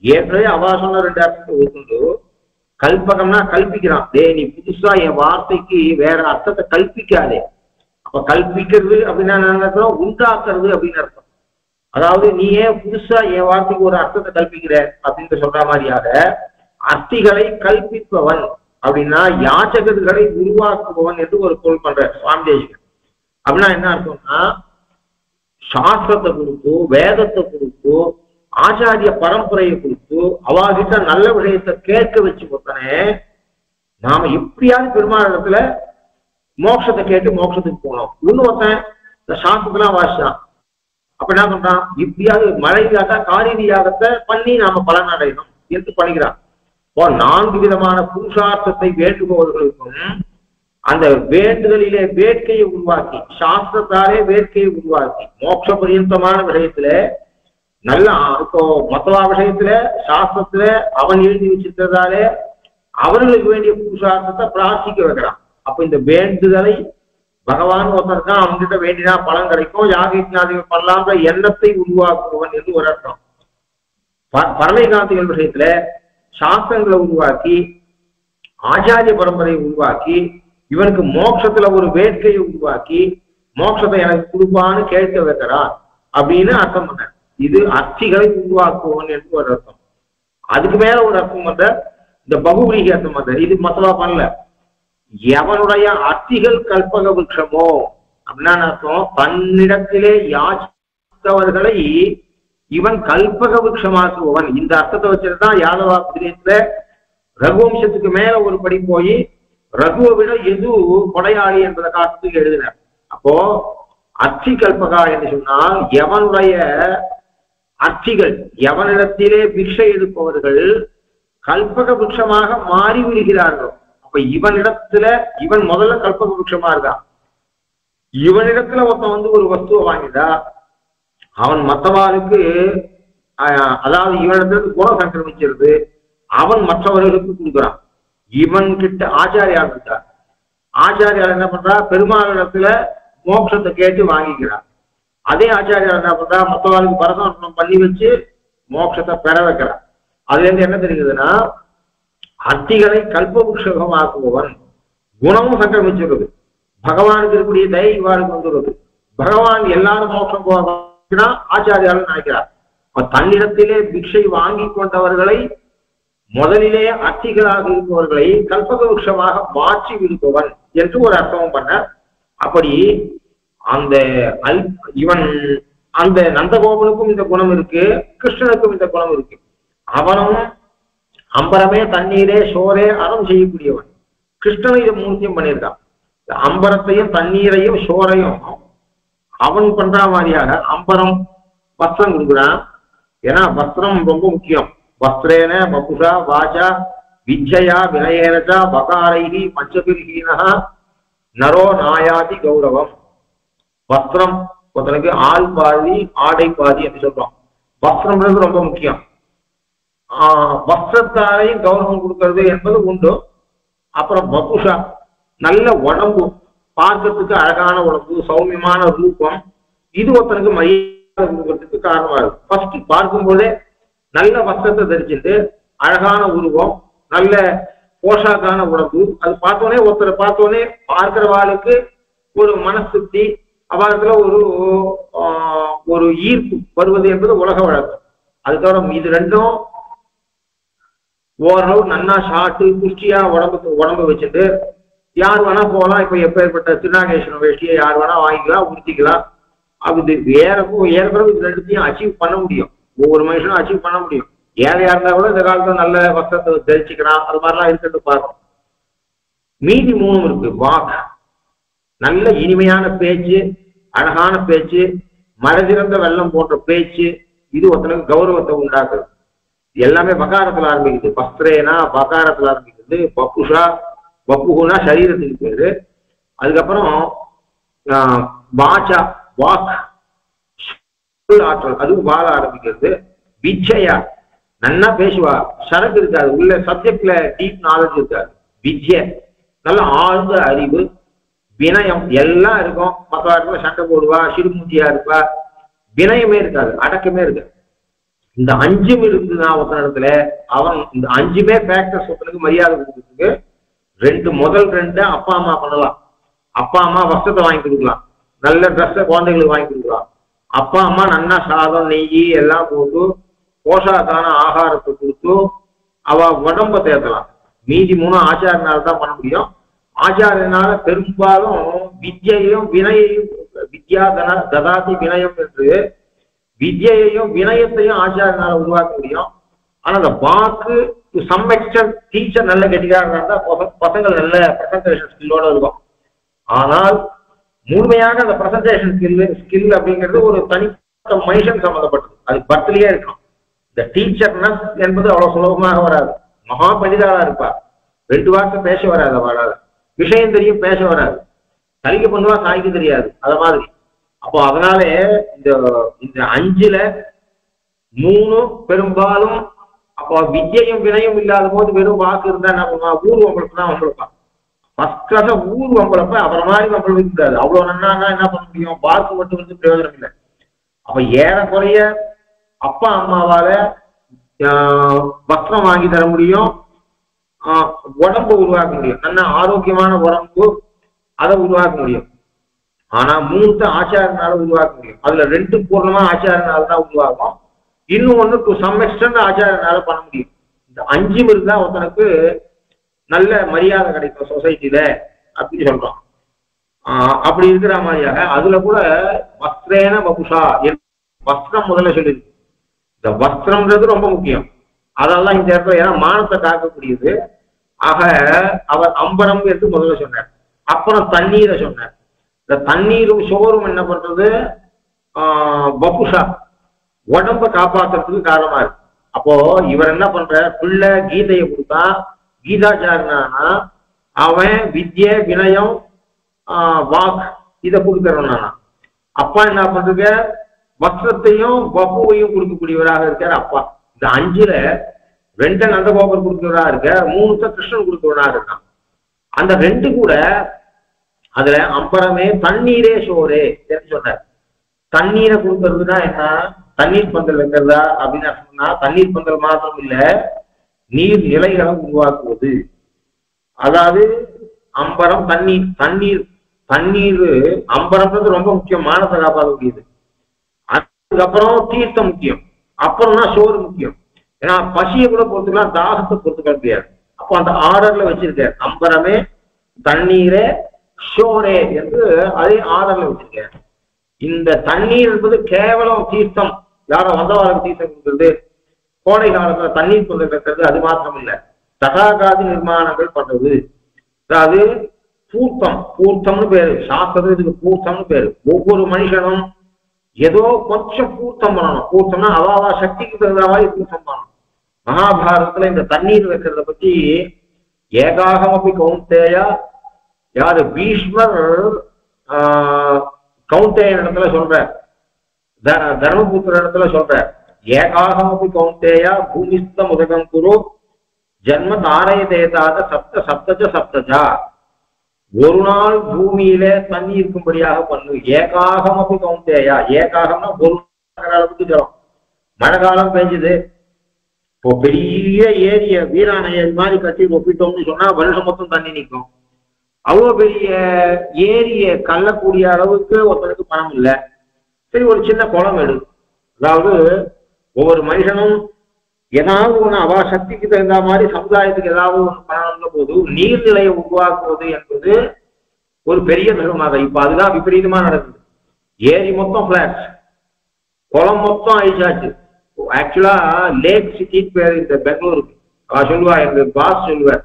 ஏற்கனவே அவா சொன்ன ரெண்டு அர்த்தத்தை ஒத்துண்டு கல்பகம்னா கல்பிக்கிறான். நீ புதுசா என் வார்த்தைக்கு வேற அர்த்தத்தை கல்பிக்காதே. அப்ப கல்பிக்கிறது அப்படின்னா அர்த்தம் உண்டாக்குறது அப்படின்னு அர்த்தம். அதாவது நீ ஏன் புதுசா என் வார்த்தைக்கு ஒரு அர்த்தத்தை கல்பிக்கிற அப்படின்னு சொல்ற மாதிரியாக அர்த்திகளை கல்பிப்பவன் அப்படின்னா யாச்சகர்களை உருவாக்குபவன் என்று ஒரு பொருள் பண்ற சுவாமி தேசிகன். அப்படின்னா என்ன அர்த்தம்னா சாஸ்திரத்தை கொடுத்து வேதத்தை கொடுத்து ஆச்சாரிய பரம்பரையை கொடுத்து அவாகிட்ட நல்ல விஷயத்தை கேட்க வச்சு கொடுத்தனே நாம எப்படியாவது பெருமாளத்துல மோட்சத்தை கேட்டு மோட்சத்துக்கு போனோம். இன்னொருத்தன் இந்த சாஸ்திரத்தெல்லாம் வாசிச்சான். அப்ப என்ன பண்றான், இப்படியாவது மழையாக காரியாகத்தை பண்ணி நாம பலன் அடையணும் என்று பண்ணுகிறான். இப்போ 4 விதமான புருஷார்த்தத்தை வேண்டுபவர்களுக்கும் அந்த வேண்டுதலிலே வேட்கையை உருவாக்கி சாஸ்திரத்தாலே வேட்கையை உருவாக்கி மோட்ச பரியந்தமான விஷயத்துல நல்ல இப்போ மொத்தவா விஷயத்துல சாஸ்திரத்துல அவன் எழுதி வச்சிருக்கிறதாலே அவர்களுக்கு வேண்டிய புருஷார்த்தத்தை பிரார்த்திக்க வைக்கிறான். அப்ப இந்த வேண்டுதலை பகவான் ஒருத்தருக்கா அவன்கிட்ட வேண்டினா பலன் கிடைக்கும், யாகினாதிகள் பண்ணலான்ற எண்ணத்தை உருவாக்குவன் என்று ஒரு அர்த்தம். பரமைகாந்திகள் விஷயத்துல சாஸ்திரங்களை உருவாக்கி ஆச்சாரிய பரம்பரையை உருவாக்கி இவனுக்கு மோட்சத்துல ஒரு வேட்கையை உருவாக்கி மோட்சத்தை எனக்கு கொடுப்பான்னு கேட்க வைக்கிறான் அப்படின்னு அர்த்தம் பண்ண. இது அர்த்திகளை உருவாக்குவன் என்று ஒரு அர்த்தம். அதுக்கு மேல ஒரு அர்த்தம் பண்ற இந்த பகுவீக அர்த்தம் பண்ற. இது மொத்தமா பண்ணல. எவனுடைய அர்த்திகள் கல்பக விருட்சமோ அப்படின்னா அர்த்தம் தன்னிடத்திலே யாச்சித்தவர்களை இவன் கல்பக விருட்சமாக்குவன். இந்த அர்த்தத்தை வச்சிருந்தான் யாதவா பிரியத்துல ரகுவம்சத்துக்கு மேல ஒரு படி போய் ரகுவை விட எது கொடையாளி என்பதை காட்டுக்கு எழுதினார். அப்போ அர்த்தி கல்பகா என்று சொன்னால் எவனுடைய அர்த்திகள் எவனிடத்திலே பிக்ஷை எடுப்பவர்கள் கல்பக விருட்சமாக மாறி விடுகிறார்கள். அப்ப இவனிடத்துல இவன் முதல்ல கல்பக விருட்சமா இருக்கான். இவனிடத்துல ஒருத்தன் ஒரு வஸ்துவை வாங்கிட்டா அவன் மற்றவாளுக்கு அதாவது இவனிடத்துல குணம் சங்கிரமிச்சிருது, அவன் மற்றவர்களுக்கு கொடுக்குறான். இவன் கிட்ட ஆச்சாரியார் இருக்கார். ஆச்சாரியார் என்ன பண்றா, பெருமாளிடத்துல மோட்சத்தை கேட்டு வாங்கிக்கிறார். அதே ஆச்சாரியார் என்ன பண்றா, மற்றவர்களுக்கு பரதம் பண்ணி வச்சு மோட்சத்தை பெற வைக்கிறார். அதுல இருந்து என்ன தெரியுதுன்னா அர்த்திகளை கல்பவருஷமாக்குபவன். குணமும் சங்கிரமிச்சிருது. பகவானுக்கு இருக்கக்கூடிய தயை இவ்வாறுக்கு வந்துடுது. பகவான் எல்லாரும் மோட்சம் போனா ஆச்சாரியார் நினைக்கிறார். தன்னிடத்திலே பிக்ஷை வாங்கி கொண்டவர்களை முதலிலே அர்த்திகளாக இருப்பவர்களை கல்பக விருட்சமாக மாற்றி விடுப்பவன் என்று ஒரு அர்த்தமும் பண்ண. அப்படி அந்த இவன் அந்த நந்தகோபனுக்கும் இந்த குணம் இருக்கு, கிருஷ்ணனுக்கும் இந்த குணம் இருக்கு. அவனும் அம்பரமே தண்ணீரே சோரே அறம் செய்யக்கூடியவன். கிருஷ்ணன் இதை மூர்த்தியம் பண்ணியிருக்கான். அம்பரத்தையும் தண்ணீரையும் சோரையும் அவன் பண்ற மாதிரியாக அம்பரம் வஸ்திரம் கொடுக்குறான். ஏன்னா வஸ்திரம் ரொம்ப முக்கியம். வஸ்திரேன பபுஷா வாச்சா விஜயா வினயேனச்சா பகாரைஹி பஞ்சபிர்ஹீனஹ நரோ நாயாதி கௌரவம். வஸ்திரம் ஒருத்தனுக்கு ஆள் பாதி ஆடை பாதி என்று சொல்றோம். வஸ்திரம்ன்றது ரொம்ப முக்கியம். வஸ்திரத்தாரையும் கௌரவம் கொடுக்கறது என்பது உண்டு. அப்புறம் வபுஷா, நல்ல உடம்பு, பார்க்கறதுக்கு அழகான உடம்பு, சௌமியமான ரூபம், இது ஒருத்தனுக்கு மரியாதை கொடுக்கறதுக்கு காரணமா இருக்கு. ஃபர்ஸ்ட் பார்க்கும்போதே நல்ல வஸ்திரத்தை தரிச்சுட்டு அழகான உருவம், நல்ல போஷாக்கான உடம்பு, அது பார்த்தோன்னே ஒருத்தரை பார்த்தோன்னே பார்க்கிறவாளுக்கு ஒரு மனசுத்தி, அவரத்துல ஒரு ஈர்ப்பு வருவது என்பது உலக வழக்கம். அதுக்கப்புறம் இது ரெண்டும் ஓரளவு நன்னா ஷார்ட்டு புஷ்டியா உடம்பு வச்சுட்டு யார் வேணா போகலாம். இப்ப எப்பேற்பட்ட திருநாகேஸ்வரம் வேஷ்டியை யார் வேணா வாங்கிக்கலாம், உடுத்திக்கலாம். அது ஏறக்குறைவு இது ரெண்டுத்தையும் அச்சீவ் பண்ண முடியும். ஒவ்வொரு மனுஷனும் அச்சீவ் பண்ண முடியும். ஏழையா இருந்தா கூட இந்த காலத்துல நல்ல வஸ்திரத்தை தரிச்சுக்கிறான். அது மாதிரிலாம் இருக்கிறது பார்க்கணும். மீதி மூணும் இருக்கு. வாக், நல்ல இனிமையான பேச்சு, அழகான பேச்சு, மரதிறந்த வெள்ளம் போன்ற பேச்சு, இது ஒருத்தனுக்கு கௌரவத்தை உண்டாக்குது. எல்லாமே பகாரத்துல ஆரம்பிக்குது. வஸ்திரேனா பகாரத்துல ஆரம்பிக்குது. பப்புஷா, வப்புகுனா சரீரத்துக்கு பேரு. அதுக்கப்புறம் வாச்சா, வாக் ஆற்றல், அதுவும் வாழ ஆரம்பிக்கிறது. விஜயா, நன்னா பேசுவா, சரக்கு இருக்காது, உள்ள சப்ஜெக்ட்ல டீப் நாலேஜ் இருக்காது. விஜய, நல்ல ஆழ்ந்த அறிவு. வினயம் எல்லாம் இருக்கும். மற்ற இடத்துல சண்டை போடுவா, சிறுமூச்சியா இருப்பா. வினயமே இருக்காது, அடக்கமே இருக்காது. இந்த அஞ்சும் இருந்துன்னா ஒருத்த இடத்துல அவன் இந்த அஞ்சுமே ஃபேக்டர்ஸ் ஒருத்தனுக்கு மரியாதை கொடுக்கறதுக்கு முதல் ரெண்டு அப்பா அம்மா பண்ணலாம். அப்பா அம்மா வஸ்திரத்தை வாங்கி கொடுக்கலாம், நல்ல ட்ரெஸ்ஸை குழந்தைகளுக்கு வாங்கி கொடுக்கலாம். அப்பா அம்மா நன்னா சாதம் நெய் எல்லாம் போட்டு போஷாக்கான ஆகாரத்தை கொடுத்து அவ உடம்ப தேர்த்தலாம். மீதி மூணு ஆச்சாரியனால தான் பண்ண முடியும். ஆச்சாரியனால பெரும்பாலும் வித்யையும் வினயையும், வித்யா ததாதி வினயம் என்று வித்யையும் வினயத்தையும் ஆச்சாரியனால உருவாக்க முடியும். ஆனா அந்த வாக்கு டு சம் எக்ஸ்டென்ட் டீச்சர் நல்ல கெட்டிக்காரனா இருந்தா பசங்கள் நல்ல பிரசன்டேஷன் ஸ்கில்லோட இருக்கும். ஆனால் முழுமையாக அந்த பிரசன்டேஷன் ஸ்கில் அப்படிங்கிறது ஒரு தனிப்பட்ட மனுஷன் சம்பந்தப்பட்டது. அது பர்த்லயே இருக்கணும். இந்த டீச்சர்னஸ் என்பது அவ்வளவு சுலபமாக வராது. மகா பண்டிதாளா இருப்பார், 2 வார்த்தை பேச வராது, அவளால விஷயம் தெரியும், பேச வராது, கலிக்க பண்ணுவா, சாய்க்க தெரியாது, அத மாதிரி. அப்போ அதனாலே இந்த 5ல 3 பெரும்பாலும் அப்போ வித்யையும் வினயம் இல்லாத போது வெறும் வாக்கு இருந்தா என்ன பண்ணுவான், ஊர் வம்பளுக்கு தான் வம்பளுப்பான். ஃபர்ஸ்ட் கிளாஸா ஊர் வம்பளப்ப அப்புறம் மாதிரி வம்பள வைக்கூடாது. அவ்வளவு நன்னாங்க என்ன பண்ண முடியும், வாக்கு மட்டும் வந்து பிரயோஜனம் இல்லை. அப்ப ஏறக்குறைய அப்பா அம்மாவால வஸ்திரம் வாங்கி தர முடியும், உடம்பு உருவாக்க முடியும், நல்ல ஆரோக்கியமான உடம்பு அதை உருவாக்க முடியும். ஆனா 3 ஆச்சாரனால உருவாக்க முடியும். அதுல 2 பூர்ணமா ஆச்சாரனால தான் உருவாகும். இன்னும் ஒண்ணு டு சம் எக்ஸ்டென்ட் ஆச்சாரனால பண்ண முடியும். இந்த 5 இருந்தா ஒருத்தனுக்கு நல்ல மரியாதை கிடைக்கும் சொசைட்டில அப்படின்னு சொல்றோம். அப்படி இருக்கிற மாதிரியாக அதுல கூட வஸ்திரேன வபுஷா, வஸ்திரம் முதல்ல சொல்லிருக்கு. இந்த வஸ்திரம்ன்றது ரொம்ப முக்கியம். அதெல்லாம் இந்த இடத்துல ஏன்னா மானத்தை காக்கக்கூடியது. ஆக அவர் அம்பரம் என்று முதல்ல சொன்னார். அப்புறம் தண்ணீரை சொன்னார். இந்த தண்ணீரும் சோறும் என்ன பண்றது, வபுஷா உடம்ப காப்பாற்றுறதுக்கு காரணமா இருக்கு. அப்போ இவர் என்ன பண்ற, பிள்ளை கீதையை கொடுத்தா கீதாச்சாரனானா அவன் வித்ய வினயம் வாக் இதை கொடுக்கறவனா. அப்பா என்ன பண்றது, வஸ்திரத்தையும் வப்புவையும் கொடுக்கக்கூடியவராக இருக்கார் அப்பா. இந்த 5ல 2 நந்தகோபர் கொடுக்கிறவராக இருக்க, 3 கிருஷ்ணன் கொடுக்கிறவராக இருக்கான். அந்த 2 கூட அதுல அம்பரமே தண்ணீரே சோரே சொன்னார். தண்ணீரை கொடுக்கறதுனா என்ன, தண்ணீர் பந்தல் வைக்கிறதா அப்படின்னு சொன்னா தண்ணீர் பந்தல் மாத்திரம் இல்ல, நீர் நிலைகளை உருவாக்குவது. அதாவது அம்பரம் தண்ணீர், தண்ணீர் தண்ணீர் அம்பரம்ன்றது ரொம்ப முக்கியம், மானத்தை காப்பாற்றக்கூடியது. அதுக்கப்புறம் தீர்த்தம் முக்கியம், அப்புறம்னா சோறு முக்கியம். ஏன்னா பசியை கூட பொறுத்துக்கலாம், தாகத்தை பொறுத்துக்க முடியாது. அப்போ அந்த ஆர்டர்ல வச்சிருக்க அம்பரமே தண்ணீரே ஷோரே என்று அதே ஆர்டர்ல வச்சிருக்க. இந்த தண்ணீர் என்பது கேவலம் தீர்த்தம், யாரும் வந்தவாளுக்கு தீர்த்தம் கொடுக்குறது, கோடை காலத்துல தண்ணீர் கொண்டு வைக்கிறது, அது மாத்திரம் இல்லை, தடாகாதி நிர்மாணங்கள் பண்றது. அதாவது பூர்த்தம், பூர்த்தம்னு பேரு சாஸ்திரத்துக்கு, பூர்த்தம்னு பேரு. ஒவ்வொரு மனுஷனும் ஏதோ கொஞ்சம் பூர்த்தம் பண்ணணும். பூர்த்தம்னா அவாவா சக்திக்கு தகுந்தவாறு பூர்த்தம் பண்ணணும். மகாபாரதத்துல இந்த தண்ணீர் வைக்கிறத பத்தி ஏகாகமப்பி கௌந்தேயா, யாரு பீஷ்மர் கௌந்தேய இடத்துல சொல்ற, தர்மபுத்திர இடத்துல சொல்ற, ஏகாகமபி கௌந்தேயா பூமிஸ்த முதகம் குரு ஜன்ம தாரய தேதாத சப்த சப்தஜ சப்தஜா. ஒரு நாள் பூமியில தண்ணி இருக்கும்படியாக பண்ணு. ஏகாகமபி கௌந்தேயா, ஏகாகம்னா ஒரு அளவுக்கு ஜலம். மழை காலம் பெஞ்சது, இப்போ பெரிய ஏரிய வீராண ஏரி மாதிரி கட்டி ஒப்பிட்டோம்னு சொன்னா வருஷம் மொத்தம் தண்ணி நிற்கும். அவ்வளோ பெரிய ஏரிய கள்ளக்கூடிய அளவுக்கு ஒருத்தனுக்கு பணம் இல்லை. சரி, ஒரு சின்ன குளம் எடு. அதாவது ஒவ்வொரு மனுஷனும் ஏதாவது ஒண்ணு அவ சக்திக்கு தகுந்த மாதிரி சமுதாயத்துக்கு ஏதாவது ஒண்ணு பண்ணணும்ன்ற போது நீர்நிலையை உருவாக்குவது என்பது ஒரு பெரிய தர்மமாக. இப்ப அதுதான் விபரீதமா நடக்குது. ஏரி மொத்தம் பிளாட், குளம் மொத்தம் அழிச்சாச்சு. ஆக்சுவலா லேக் சிட்டின்னு பேர் இந்த பெங்களூருக்கு. சொல்லுவா, எங்க பாஸ் சொல்லுவார்,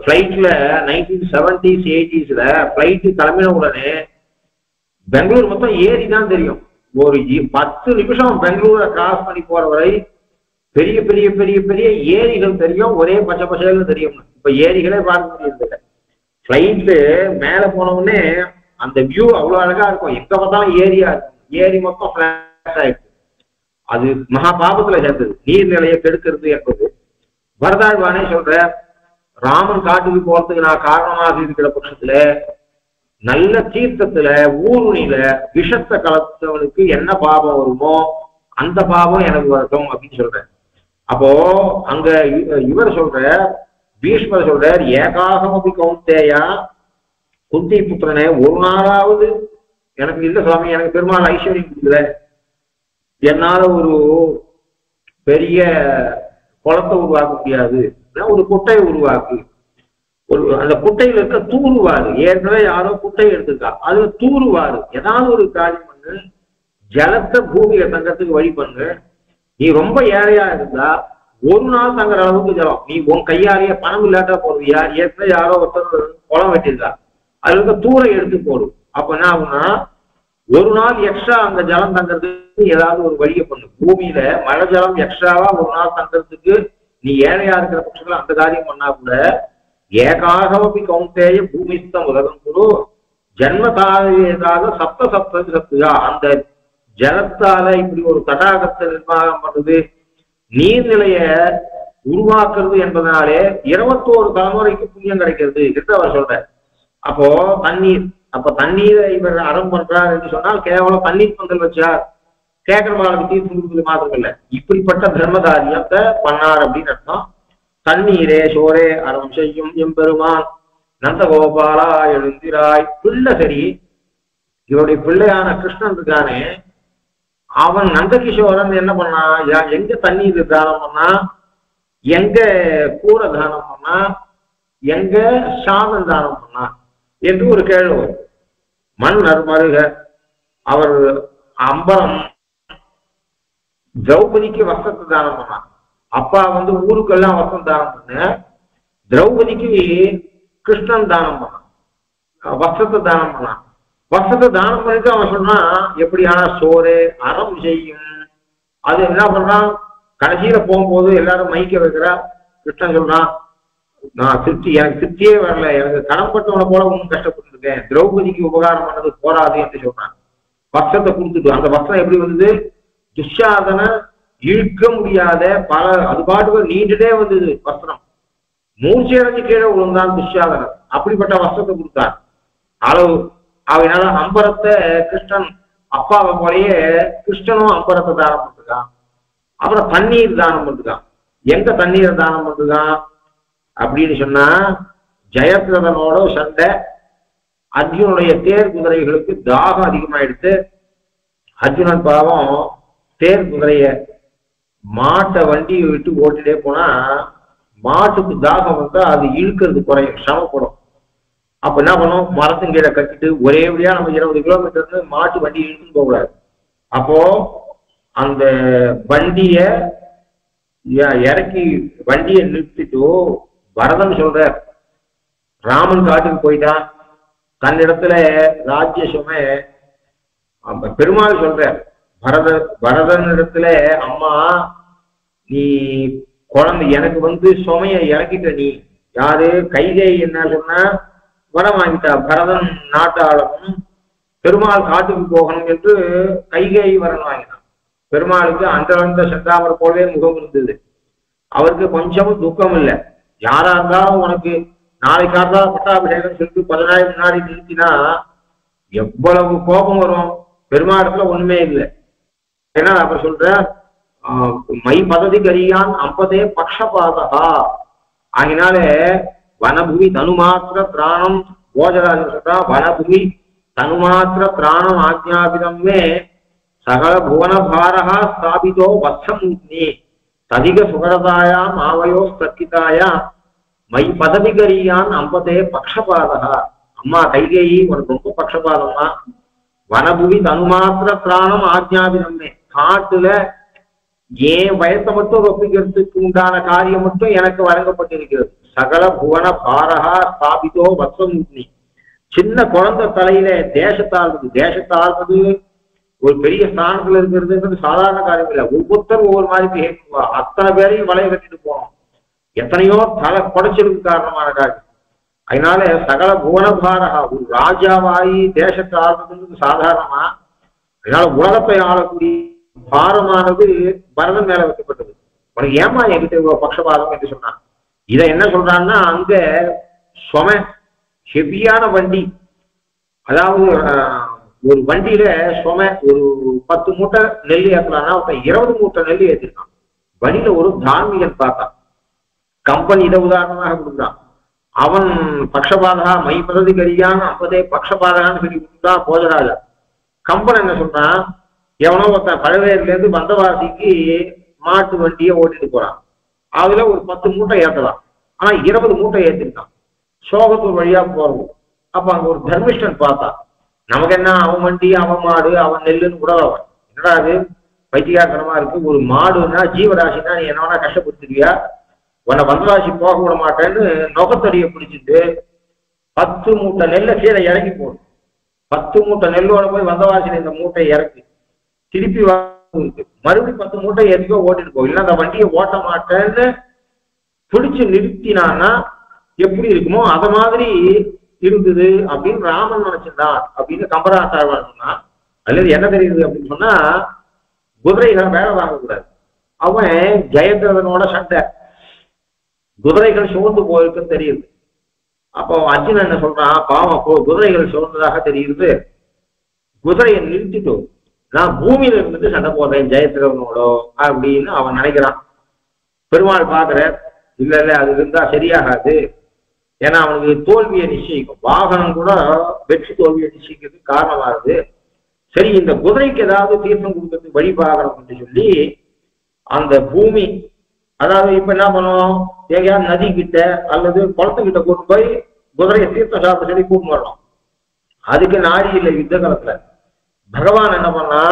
ஃபிளைட்ல 1970s 80s ஃபிளைட்டு கிளம்பின உடனே பெங்களூர் மொத்தம் ஏரி தான் தெரியும். ஒரு 10 நிமிஷம் பெங்களூரை கிராஸ் பண்ணி போற வரை பெரிய பெரிய பெரிய பெரிய ஏரிகள் தெரியும், ஒரே பச்சை பச்சைகள் தெரியும். இப்ப ஏரிகளே பார்க்க முடியறது. ஃபிளைட்டு மேல போன உடனே அந்த வியூ அவ்வளவு அழகா இருக்கும், எங்க பார்த்தாலும் ஏரியா இருக்கும். ஏரி மொத்தம் பிளாட் ஆயிடுச்சு. அது மகா பாபத்துல சேர்ந்தது, நீர்நிலையை கெடுக்கிறது என்பது. வரதாழ்வானே சொல்ற, ராமன் காட்டுக்கு போறதுக்கு நான் காரணமாக இருக்கிற பட்சத்துல நல்ல தீர்த்தத்துல ஊருணில விஷத்தை கலந்தவனுக்கு என்ன பாபம் வருமோ அந்த பாபம் எனக்கு வரட்டும் அப்படின்னு சொல்றேன். அப்போ அங்க இவர் சொல்ற, பீஷ்மர் சொல்றார், ஏகாகமபி கௌந்தேயா, குந்தி புத்திரனே, ஒரு நாளாவது எனக்கு இல்ல சுவாமி, எனக்கு பெருமாள் ஐஸ்வர்யம் கொடுக்கல, என்னால ஒரு பெரிய குளத்தை உருவாக்க முடியாது, ஒரு குட்டையை உருவாக்கு. ஒரு அந்த குட்டையில இருக்க தூருவாரு, ஏற்கனவே யாரோ குட்டை எடுத்துக்கா, அதுல தூருவாரு, ஏதாவது ஒரு காரியம் பண்ணு, ஜலத்தை பூமியில தங்கறதுக்கு வழி பண்ணு. நீ ரொம்ப ஏழையா இருந்தா ஒரு நாள் தங்குற அளவுக்கு ஜலம், நீ உன் கையாலேயே பணம் இல்லாட்டா போடுவியா, ஏற்கனவே யாரோ ஒருத்தர் குளம் வெட்டிருக்கா, அதுல இருக்க தூரை எடுத்து போடு. அப்ப என்ன ஆகுனா ஒரு நாள் எக்ஸ்ட்ரா அந்த ஜலம் தங்கறதுக்கு ஏதாவது ஒரு வழியை பண்ணு. பூமியில மழை ஜலம் எக்ஸ்ட்ராவா ஒரு நாள் தங்கறதுக்கு நீ ஏழையா இருக்கிற பட்சத்துல அந்த காரியம் பண்ணா கூட, ஏகாகமபி கௌந்தேய பூமிஸ்தம் உலகம் குரு ஜன்மதாரேதாக சப்த சப்த சப்தா. அந்த ஜலத்தால இப்படி ஒரு தடாகத்தை நிர்வாகம் பண்ணுது, நீர்நிலைய உருவாக்குறது என்பதனாலே 21 தலைமுறைக்கு புண்ணியம் கிடைக்கிறது என்று அவர் சொல்ற. அப்போ தண்ணீர், அப்ப தண்ணீரை இவர் அறம் பண்றார் என்று சொன்னால் கேவலம் தண்ணீர் பந்தல் வச்சார், கேட்கறவங்களுக்கு தீர்ப்பு கொடுக்குறது மாத்திரம் இல்லை, இப்படிப்பட்ட தர்மகாரியத்தை பண்ணார் அப்படின்னு அர்த்தம். தண்ணீரே சோரே அறம் செய்யும் எம்பெருமான் நந்தகோபாலா எழுந்திராய். பிள்ளை சரி, இவருடைய பிள்ளையான கிருஷ்ணன் இருக்கானே, அவன் நந்தகிஷோரன் என்ன பண்ணா, எங்க தண்ணீர் தானம் பண்ணா, எங்க கூரை தானம் பண்ணா, எங்க சாதம் தானம் பண்ணா என்று ஒரு கேள்வி வரும். மன்னர் மருக அவர் அம்பரம் திரௌபதிக்கு வஸ்திரத்தை தானம் பண்ணான். அப்பா ஊருக்கெல்லாம் வஸ்திரம் தானம் பண்ண, திரௌபதிக்கு கிருஷ்ணன் தானம் பண்ணான், வஸ்திரத்தை தானம் பண்ணான். வஸ்திரத்தை தானம் பண்ணிட்டு அவன் சொன்னான், எப்படியான சோறு அறம் செய்யும். அது என்ன பண்றான், கடைசியில போகும்போது எல்லாரும் மைக்க வைக்கிறா. கிருஷ்ணன் சொல்றான், நான் திருப்தி, எனக்கு திருப்தியே வரல, எனக்கு கடன்பட்டவனை போல ஒன்றும் கஷ்டப்பட்டுருக்கேன், திரௌபதிக்கு உபகாரம் பண்ணது போராது என்று சொல்றான். வஸ்திரத்தை கொடுத்துட்டு, அந்த வஸ்திரம் எப்படி வந்தது, துஷாதனை இழுக்க முடியாத பல, அது பாட்டுக்கு நீண்டுட்டே வந்தது வஸ்திரம், மூர்ச்சி அடைஞ்சு கீழே விழுந்தான் துஷாதனன். அப்படிப்பட்ட வஸ்திரத்தை கொடுத்தான். அளவு அவனால அம்பரத்தை கிருஷ்ணன் அப்பாவை போலயே கிருஷ்ணனும் அம்பரத்தை தானம் பண்ணிருக்கான். அப்புறம் தண்ணீர் தானம் பண்ணிருக்கான். எங்க தண்ணீரை தானம் பண்ணிருக்கான் அப்படின்னு சொன்னா, ஜெயத்ரதனோட சண்டை, அர்ஜுனுடைய தேர் குதிரைகளுக்கு தாகம் அதிகமாயிடுத்து. அர்ஜுனன் பாவம் தேர் குதிரைய மாட்டை வண்டியை விட்டு ஓட்டிட்டே போனா மாட்டுக்கு தாகம் வந்தா அது இழுக்கிறது குறையும், சிரமப்படும். அப்ப என்ன பண்ணும், மரத்தின் கீழே கட்டிட்டு ஒரே வழியா நம்ம 20 கிலோமீட்டர் மாட்டு வண்டி இழுத்துன்னு போகக்கூடாது. அப்போ அந்த வண்டிய இறக்கி வண்டியை நிறுத்திட்டு பரதன் சொல்ற, ராமன் காட்டுக்கு போயிட்டான், தன்னிடத்துல ராஜ்ய சுமை. பெருமாள் சொல்ற பரதன் இடத்துல, அம்மா நீ குழந்தை எனக்கு சுமைய இறக்கிட்ட, நீ யாரு கைகை என்ன சொன்னா வரம் வாங்கிட்டா, பரதன் நாட்டாளனும் பெருமாள் காட்டுக்கு போகணும் என்று கைகேயி வரன் வாங்கினான். பெருமாளுக்கு அந்த செந்தாமரை போலவே முகம் இருந்தது. அவருக்கு கொஞ்சமும் துக்கம் இல்லை. யாரா இருந்தாலும் உனக்கு நாளைக்காக பட்டாபிஷேகம் சொல்லிட்டு 10 நாள் முன்னாடி நிறுத்தினா எவ்வளவு கோபம் வரும். பெருமாளத்துல ஒண்ணுமே இல்லை. ஏன்னா அவர் சொல்ற மை பததி கரியான் அம்பதே பக்ஷபாதகா. ஆகினால வனபுவி தனுமாத்திர பிராணம் போஜராஜன் சொல்றா வனபுவி தனுமாத்திர பிராணம் ஆஜ்ஞாபிதமே சகல புவன பாரகா ஸ்தாபிதோ வத்சமூர்த்தி ததிக சுகரதாயாம் ஆவயோ ஸ்தர்க்கிதாயாம் மை பதவி கரியான் அம்பதே பக்ஷபாதகா. அம்மா கைகேயி உனக்கு ரொம்ப பக்ஷபாதம்மா. வனபுவி தனுமாத்திர பிராணம் ஆஜ்ஞாபிதமே, காட்டுல ஏன் வயசை மட்டும் ஒப்பிக்கிறதுக்கு உண்டான காரியம் மட்டும் எனக்கு வழங்கப்பட்டிருக்கிறது. சகல புவன பாரகா ஸ்தாபிதோ வத்சமூர்த்தி. சின்ன குழந்தை தலையில தேசத்தாழ்வது ஒரு பெரிய ஸ்தானத்துல இருக்கிறதுன்றது சாதாரண காரியம் இல்லை. ஒவ்வொருத்தரும் ஒவ்வொரு மாதிரி கேட்குவா. அத்தனை பேரையும் வளைய கட்டிட்டு போனோம். எத்தனையோ தலை குடைச்சலுக்கு காரணமான காரியம். அதனால சகல புவனபாரகா ஒரு ராஜாவாயி தேசத்தை ஆள்றதுன்றது சாதாரணமா. அதனால உலகத்தை ஆளக்கூடிய பாரமானது பரதன் மேல வைக்கப்பட்டது. உனக்கு ஏமா என்கிட்ட இவ்வளவு பக்ஷபாதம் என்று சொன்னான். இதை என்ன சொல்றான்னா அங்க ஹெவியான வண்டி, அதாவது ஒரு வண்டியில ஒரு 10 மூட்டை நெல் ஏற்றலாம்னா ஒருத்தன் 20 மூட்டை நெல் ஏற்றிருக்கான். வண்டியில ஒரு தார்மீகன் பார்த்தான். கம்பெனி இதை உதாரணமாக கொடுக்குறான். அவன் பக்ஷபாதகா மை பதவி கரியான் அப்பதே பக்ஷபாதகான்னு சொல்லி கொடுத்தான் போஜராஜா. கம்பன் என்ன சொல்றான், எவனோ ஒருத்தன் பழவேர்ல இருந்து வந்தவாசிக்கு மாட்டு வண்டியை ஓட்டிட்டு போறான். அதுல ஒரு 10 மூட்டை ஏற்றலாம். ஆனா 20 மூட்டை ஏற்றிருக்கான். சோகத்தூர் வழியா போறது. அப்ப அங்க ஒரு தர்மிஷ்டன் பார்த்தான். நமக்கு என்ன அவன் வண்டி அவன் மாடு அவன் நெல்லுன்னு கூட அவன் என்னடா அது பைத்தியாக்கரமா இருக்கு. ஒரு மாடுன்னா ஜீவராசினா நீ என்ன வேணா கஷ்டப்படுத்துவியா, உன்னை வந்தராசி போக விட மாட்டேன்னு நொகத்தடியை பிடிச்சிட்டு 10 மூட்டை நெல்லை கீழே இறங்கி போடும். 10 மூட்டை நெல்லோட போய் வந்தவாசியில இந்த மூட்டை இறக்கி திருப்பி மறுபடியும் 10 மூட்டை எதுக்கோ ஓட்டிட்டு போகும். இல்லை அந்த வண்டியை ஓட்ட மாட்டேன்னு பிடிச்சு நிறுத்தினான்னா எப்படி இருக்குமோ அத மாதிரி இருந்தது அப்படின்னு ராமன் நினைச்சிருந்தான் அப்படின்னு கம்பராட்டாழ்வான் சொன்னா. அல்லது என்ன தெரியுது அப்படின்னு சொன்னா குதிரைகளை வேலை வாங்கக்கூடாது. அவன் ஜெயத்ரதனோட சண்டை, குதிரைகள் சோர்ந்து போயிருக்குன்னு தெரியுது. அப்போ அர்ஜுனன் என்ன சொல்றான், பாவம் குதிரைகள் சோர்ந்ததாக தெரியுது, குதிரையை நிறுத்திட்டு நான் பூமியில இருந்துட்டு சண்டை போடுறேன் ஜெயத்ரதனோட அப்படின்னு அவன் நினைக்கிறான். பெருமாள் பாக்குற இல்ல இல்ல அது இருந்தா சரியாகாது. ஏன்னா அவனுக்கு தோல்வியை நிச்சயிக்கும். வாகனம் கூட வெற்றி தோல்வியை நிச்சயிக்கிறதுக்கு காரணமாகுது. சரி இந்த குதிரைக்கு ஏதாவது தீர்த்தம் கொடுக்கறதுக்கு வழி பார்க்கணும் அப்படின்னு சொல்லி அந்த பூமி, அதாவது இப்ப என்ன பண்ணுவோம், எங்கேயாவது நதி கிட்ட அல்லது குளத்துக்கிட்ட கூட்டு போய் குதிரையை தீர்த்தம் சாப்பிட சொல்லி கூட்டு வரணும். அதுக்கு நாடி இல்லை யுத்த காலத்துல. பகவான் என்ன பண்ணா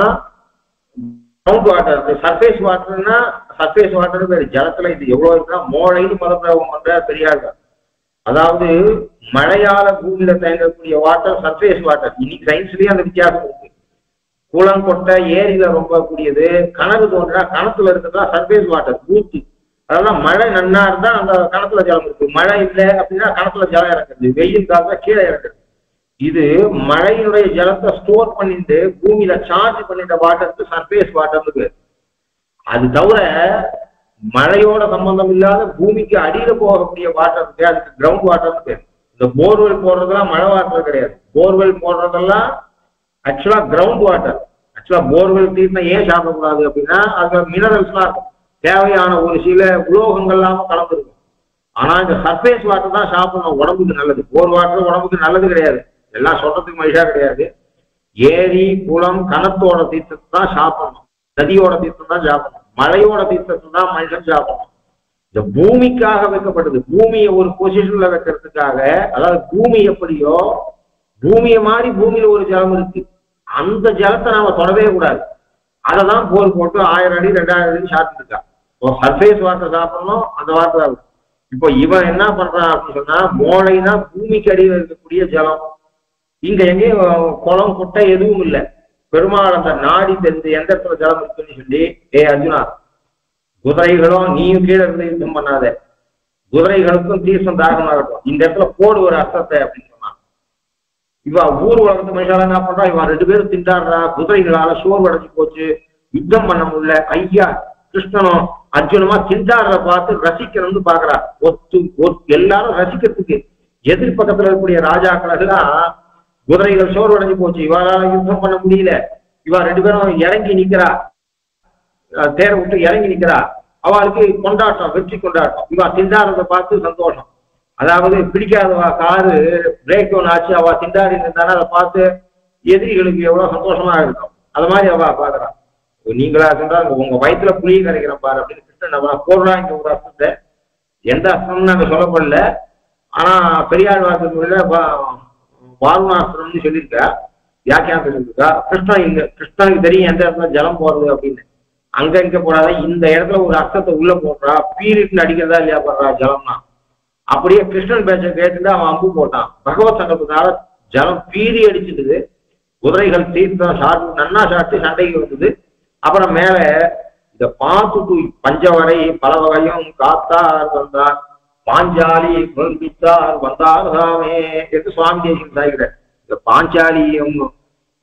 கிரவுண்ட் வாட்டர், சர்ஃபேஸ் வாட்டர்னா சர்ஃபேஸ் வாட்டர் பேரு. ஜலத்துல இது எவ்வளவு இருக்குன்னா மோழைன்னு மதப்பிரயோகம் பண்ற பெரியார்கள். அதாவது மழையால பூமியில தேங்கக்கூடிய வாட்டர் சர்ஃபேஸ் வாட்டர். இன்னைக்கு சயின்ஸ்லயே அந்த வித்தியாசம் இருக்கு. குளம் கொட்டை ஏரியில ரொம்ப கூடியது, கணக்கு தோன்றா கணத்துல இருக்கிறதா சர்ஃபேஸ் வாட்டர் ஊத்து. அதெல்லாம் மழை நன்னா இருந்தா அந்த கணத்துல ஜலம் இருக்கு, மழை இல்லை அப்படின்னா கணத்துல ஜலம் இறக்குறது, வெயில் காலத்துல கீழே இறக்குறது. இது மழையினுடைய ஜலத்தை ஸ்டோர் பண்ணிட்டு பூமியில சார்ஜ் பண்ணிட்ட வாட்டருக்கு சர்ஃபேஸ் வாட்டர்னு. அது தவிர மழையோட சம்பந்தம் இல்லாத பூமிக்கு அடியில போகக்கூடிய வாட்டர் இருக்கு, அதுக்கு கிரவுண்ட் வாட்டர்னு பேர். இந்த போர்வெல் போடுறதெல்லாம் மழை வாட்டர் கிடையாது. போர்வெல் போடுறதெல்லாம் ஆக்சுவலா கிரவுண்ட் வாட்டர். ஆக்சுவலா போர்வெல் தீர்த்தம் ஏன் சாப்பிடக்கூடாது அப்படின்னா அதுல மினரல்ஸ்லாம் இருக்கும், தேவையான ஒரு சில உலோகங்கள்லாம் கலந்துருக்கும். ஆனா இந்த சர்ஃபேஸ் வாட்டர் தான் சாப்பிடணும், உடம்புக்கு நல்லது. போர் வாட்டர் உடம்புக்கு நல்லது கிடையாது, எல்லாம் சொல்றதுக்கு மனுஷா கிடையாது. ஏரி குளம் கணத்தோட தீர்த்தத்தை தான் சாப்பிடணும், நதியோட தீர்த்தம் தான் சாப்பிடணும், மழையோட தீர்த்தத்தை தான் மனுஷன் சாப்பிடணும். இந்த பூமிக்காக வைக்கப்பட்டது. பூமியை ஒரு பொசிஷன்ல வைக்கிறதுக்காக, அதாவது பூமி எப்படியோ பூமியை மாதிரி பூமியில ஒரு ஜலம் இருக்கு, அந்த ஜலத்தை நாம தொடவே கூடாது. அதை தான் போர் போட்டு 1000 அடி 2000 அடி சாப்பிட்டு இருக்கா. சர்ஃபேஸ் வாட்டர் சாப்பிடணும், அந்த வாட்டர். இப்போ இவன் என்ன பண்றான் அப்படின்னு சொன்னா, மோளைனா பூமிக்கு அடியில் இருக்கக்கூடிய ஜலம். இங்க எங்கேயும் குளம் குட்டை எதுவும் இல்லை. பெருமாள் அந்த நாடி தெரிஞ்சு எந்த இடத்துல ஜலம் இருக்குன்னு சொல்லி, அர்ஜுனா குதிரைகளும் நீயும் கீழே இருந்து யுத்தம் பண்ணாத, குதிரைகளுக்கும் தீர்த்தம் தாகமாகட்டும், இந்த இடத்துல போடு ஒரு அர்த்தத்தை அப்படின்னு சொன்னான். இவ ஊர் உலகத்து மனுஷால என்ன பண்றா, இவன் 2 பேரும் திண்டாடுறா, குதிரைகளால சோர்வு அடைஞ்சு போச்சு, யுத்தம் பண்ண முடியல. ஐயா கிருஷ்ணனும் அர்ஜுனமா திண்டாடுற பார்த்து ரசிக்கணும்னு பாக்குறா. எல்லாரும் ரசிக்கிறதுக்கு எதிர்பக்கத்துல இருக்கக்கூடிய ராஜாக்கள் எல்லாம் குதிரைகள் சோர்வு அடைஞ்சு போச்சு, இவரால யுத்தம் பண்ண முடியல, இவா 2 பேரும் இறங்கி நிக்கிறா, தேரை விட்டு இறங்கி நிக்கிறா, அவளுக்கு கொண்டாட்டம், வெற்றி கொண்டாட்டம். இவா திண்டாடுறத பார்த்து சந்தோஷம். அதாவது பிடிக்காதவா காரு பிரேக் டவுன் ஆச்சு, அவ திண்டாடி இருந்தானா அதை பார்த்து எதிரிகளுக்கு எவ்வளவு சந்தோஷமா இருக்கும். அது மாதிரி அவ பாக்குறான். நீங்களா இருந்தா உங்க வயிற்றுல புளியை கரைக்கிறேன் பாரு அப்படின்னு கிருஷ்ணன் அவ போடுறாங்க ஒரு அர்த்தத்தை. எந்த அர்த்தம்னு நாங்க சொல்லப்படல, ஆனா பெரியார் வார்த்தை வாருணாஸ்திரம்னு சொல்லியிருக்கா, வியாக்கியானத்தில் சொல்லியிருக்கா. கிருஷ்ணனுக்கு தெரியும் எந்த இடத்துல ஜலம் போறது அப்படின்னு. அங்க இங்க போடாத இந்த இடத்துல ஒரு அர்த்தத்தை உள்ள போடுறா, பீரிட்டு அடிக்கிறதா இல்லையா போடுறா ஜலம்னா. அப்படியே கிருஷ்ணன் பேச்ச கேட்டுட்டு அவன் அம்பு போட்டான். பகவத் சங்கத்தினால ஜலம் பீறி அடிச்சுட்டுது, குதிரைகள் தீர்த்தம் நன்னா சாப்பிட்டு சண்டைக்கு வந்தது. அப்புறம் மேல இத பார்த்துட்டு பஞ்சவரை பல வகையும் காத்தார் வந்தார், பாஞ்சாலி குளித்தார் வந்தார் சாமே என்று சுவாமி தேசியம் சாய்கிறார். இந்த பாஞ்சாலியும்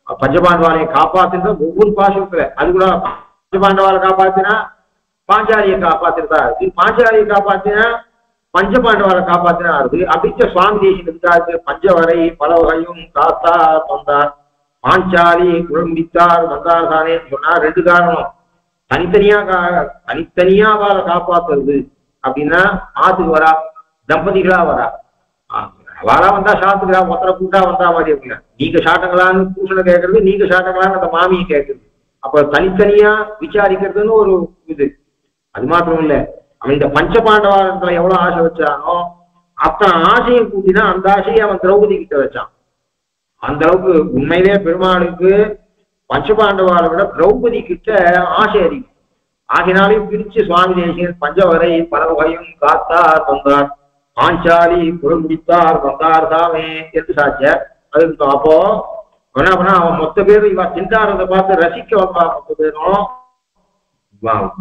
பஞ்சபாண்டவாலையை காப்பாத்தினா ஒவ்வொரு பாசத்துல அது கூட பஞ்சபாண்டவாலை காப்பாத்தினா பாஞ்சாலியை காப்பாத்தினதா இருக்கு, பாஞ்சாலியை காப்பாத்தினா பஞ்சபாண்டவாலை காப்பாத்தினா இருக்கு. அப்படிச்ச சுவாமி தேசியம் இருந்தாரு. பஞ்சவரை பல வகையும் காத்தார் வந்தார், பாஞ்சாலி குழம்பித்தார் வந்தார் தானே சொன்னா 2 காரணம். தனித்தனியா அவளை காப்பாத்துறது அப்படின்னா ஆத்துக்கு வரா, தம்பதிகளா வரா, அவளா வந்தா சாத்துக்கிறா, ஒத்தரை கூட்டா வந்தா மாதிரி அப்படின்னா நீங்க சாட்டங்களான்னு பூசனை கேட்கறது, நீங்க சாட்டங்களான்னு அந்த மாமியை கேட்கறது. அப்ப தனித்தனியா விசாரிக்கிறதுன்னு ஒரு இது. அது மாத்திரம் இல்ல, அவன் இந்த பஞ்ச பாண்டவாரத்துல எவ்வளவு ஆசை வச்சானோ அத்தனை ஆசையை கூட்டினா அந்த ஆசையை அவன் திரௌபதி கிட்ட வச்சான். அந்த அளவுக்கு உண்மையிலே பெருமாளுக்கு பஞ்சபாண்டவாரை விட திரௌபதி கிட்ட ஆசை அதிகம். ஆகினாலையும் பிரிச்சு சுவாமி தேசிகன் பஞ்சவரை பல வகையும் காத்தார் வந்தார், பாஞ்சாலி குறும்பித்தார் வந்தார் தாமே என்று சாட்சியார். அதுக்கு அப்போ என்ன பண்ணா, அவன் மொத்த பேரும் இவன் திண்டாடுறதை பார்த்து ரசிக்க வந்தான். மொத்த பேரும்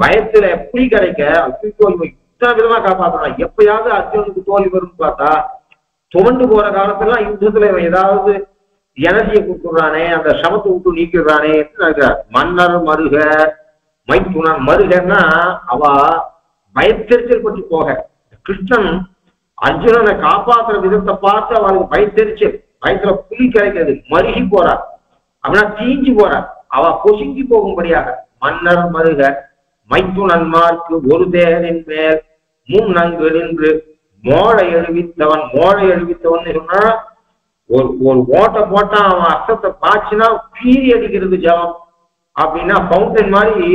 பயத்துல புலி கரைக்க இத்தனை விதமா காப்பாற்றலாம். எப்பயாவது அர்ஜுனுக்கு தோல்வி வரும்னு பார்த்தா துவண்டு போற காலத்துல யுத்தத்துல இவன் ஏதாவது எனர்ஜியை கொடுத்துடுறானே, அந்த சமத்தை விட்டு நீக்கிடுறானே. மன்னர் மருக மைத்துணன் மருகன்னா அவ பயத்தெரிச்சல் பற்றி போக, கிருஷ்ணன் அர்ஜுனனை காப்பாற்றுற விதத்தை பார்த்து அவளுக்கு பயத்தெரிச்சல், பயத்துல புலி கரைக்கிறது, மருகி போறா, அப்படின்னா தீஞ்சு போறா, அவ பொசுங்கி போகும்படியாக. மன்னர் மருக மைத்துணன்மார்க்கு ஒரு தேரின் மேல் முன்னங்கு நின்று மோளை எழுவித்தவன் சொன்னா ஒரு ஓட்டை போட்டா அவன் அர்த்தத்தை பாய்ச்சினா பீறி அடிக்கிறது ஜலம் அப்படின்னா ஃபவுண்டன் மாதிரி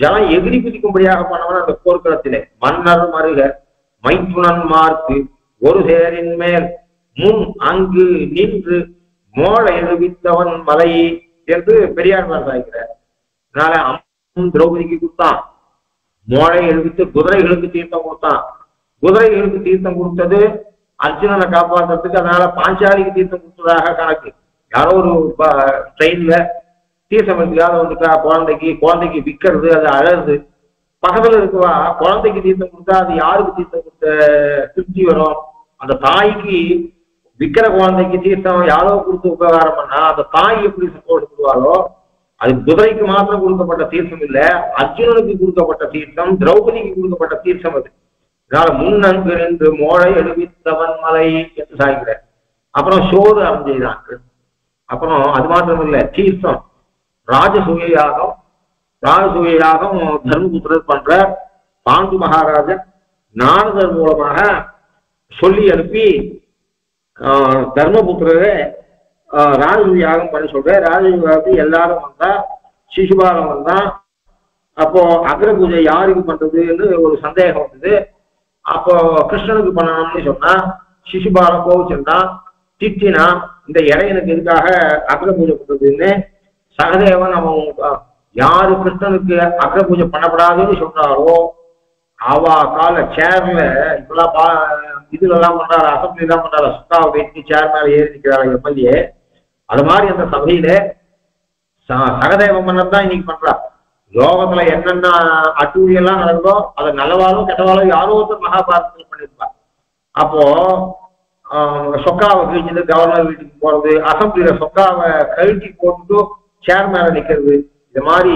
ஜலம் எகிரி குதிக்கும்படியாக பண்ணவன் அந்த போர்க்களத்திலே. மன்னர் மருக மைத்துணன்மார்க்கு ஒரு சேரின் மேல் முன் அங்கு நின்று மோளை எழுவித்தவன் மலை என்று பெரியார் சாய்க்கிறார். அதனால அம்மன் திரௌபதிக்கு கொடுத்தான், மோளை எழுவித்து குதிரைகளுக்கு தீர்த்தம் கொடுத்தான். குதிரைகளுக்கு தீர்த்தம் கொடுத்தது அர்ஜுனனை காப்பாற்றுறதுக்கு, அதனால பாஞ்சாலிக்கு தீர்த்தம் கொடுத்ததாக கணக்கு. யாரோ ஒரு ட்ரெயின்ல தீர்த்தம் எடுத்துக்காத வந்துட்டா குழந்தைக்கு விற்கிறது, அது அழகுது. பக்கத்துல இருக்குவா குழந்தைக்கு தீர்த்தம் கொடுத்தா அது யாருக்கு தீர்த்தம் கொடுத்த திருப்தி வரும்? அந்த தாய்க்கு விற்கிற குழந்தைக்கு தீர்த்தம் யாரோ கொடுத்து உபகாரம் பண்ணா அந்த தாய் எப்படி சந்தோஷப்படுவாளோ, அது குதிரைக்கு மாத்திரம் கொடுக்கப்பட்ட தீர்த்தம் இல்ல, அர்ஜுனனுக்கு கொடுக்கப்பட்ட தீர்த்தம், திரௌபதிக்கு கொடுக்கப்பட்ட தீர்த்தம் அது. அதனால முன்னங்கு நின்று மோளை எழுவித்தவன் மலை என்று சாய்கிற. அப்புறம் சோறு அரைஞ்சான். அப்புறம் அது மாத்திரம் இல்ல, தீர்த்தம் ராஜசூய யாகம் தர்மபுத்திரர் பண்ற. பாண்டு மகாராஜன் நாரதர் மூலமாக சொல்லி அனுப்பி தர்மபுத்திரரை ராஜசூய யாகம் பண்ணி சொல்ற. ராஜசூயாகத்துக்கு எல்லாரும் வந்தா, சிசுபாலம் வந்தா. அப்போ அக்ர பூஜை யாருக்கு பண்றதுன்னு ஒரு சந்தேகம் வந்தது. அப்போ கிருஷ்ணனுக்கு பண்ணணும்னு சொன்னா சிசுபாலம் கோவிச்சுன்னா திட்டினா, இந்த இடையனுக்கு எதுக்காக அக்ர பூஜை பண்றதுன்னு. சகதேவன் அவன் யாரு கிருஷ்ணனுக்கு அக்ர பூஜை பண்ணப்படாதுன்னு சொல்றாரோ அவ கால சேர்ல இப்பெல்லாம் இதுல எல்லாம் பண்றாரு, அசம்பிளி எல்லாம் பண்றாரு, சுத்தா வெட்டி சேர் மேல ஏறி நிற்கிறாரு எம்எல்ஏ. அது மாதிரி அந்த சபையில சகதேவ மன்னன் தான் இன்னைக்கு பண்றா. லோகத்துல என்னென்ன அட்டூழியெல்லாம் நடந்தோ அதை நல்லவாலும் கெட்டவாலும் யாரோ ஒருத்தர் மகாபாரதத்தில் பண்ணிருப்பா. அப்போ சொக்காவை கழிச்சுட்டு கவர்னர் வீட்டுக்கு போறது, அசம்பிளியில சொக்காவை கழட்டி போட்டு சேர் மேல நிக்கிறது. இது மாதிரி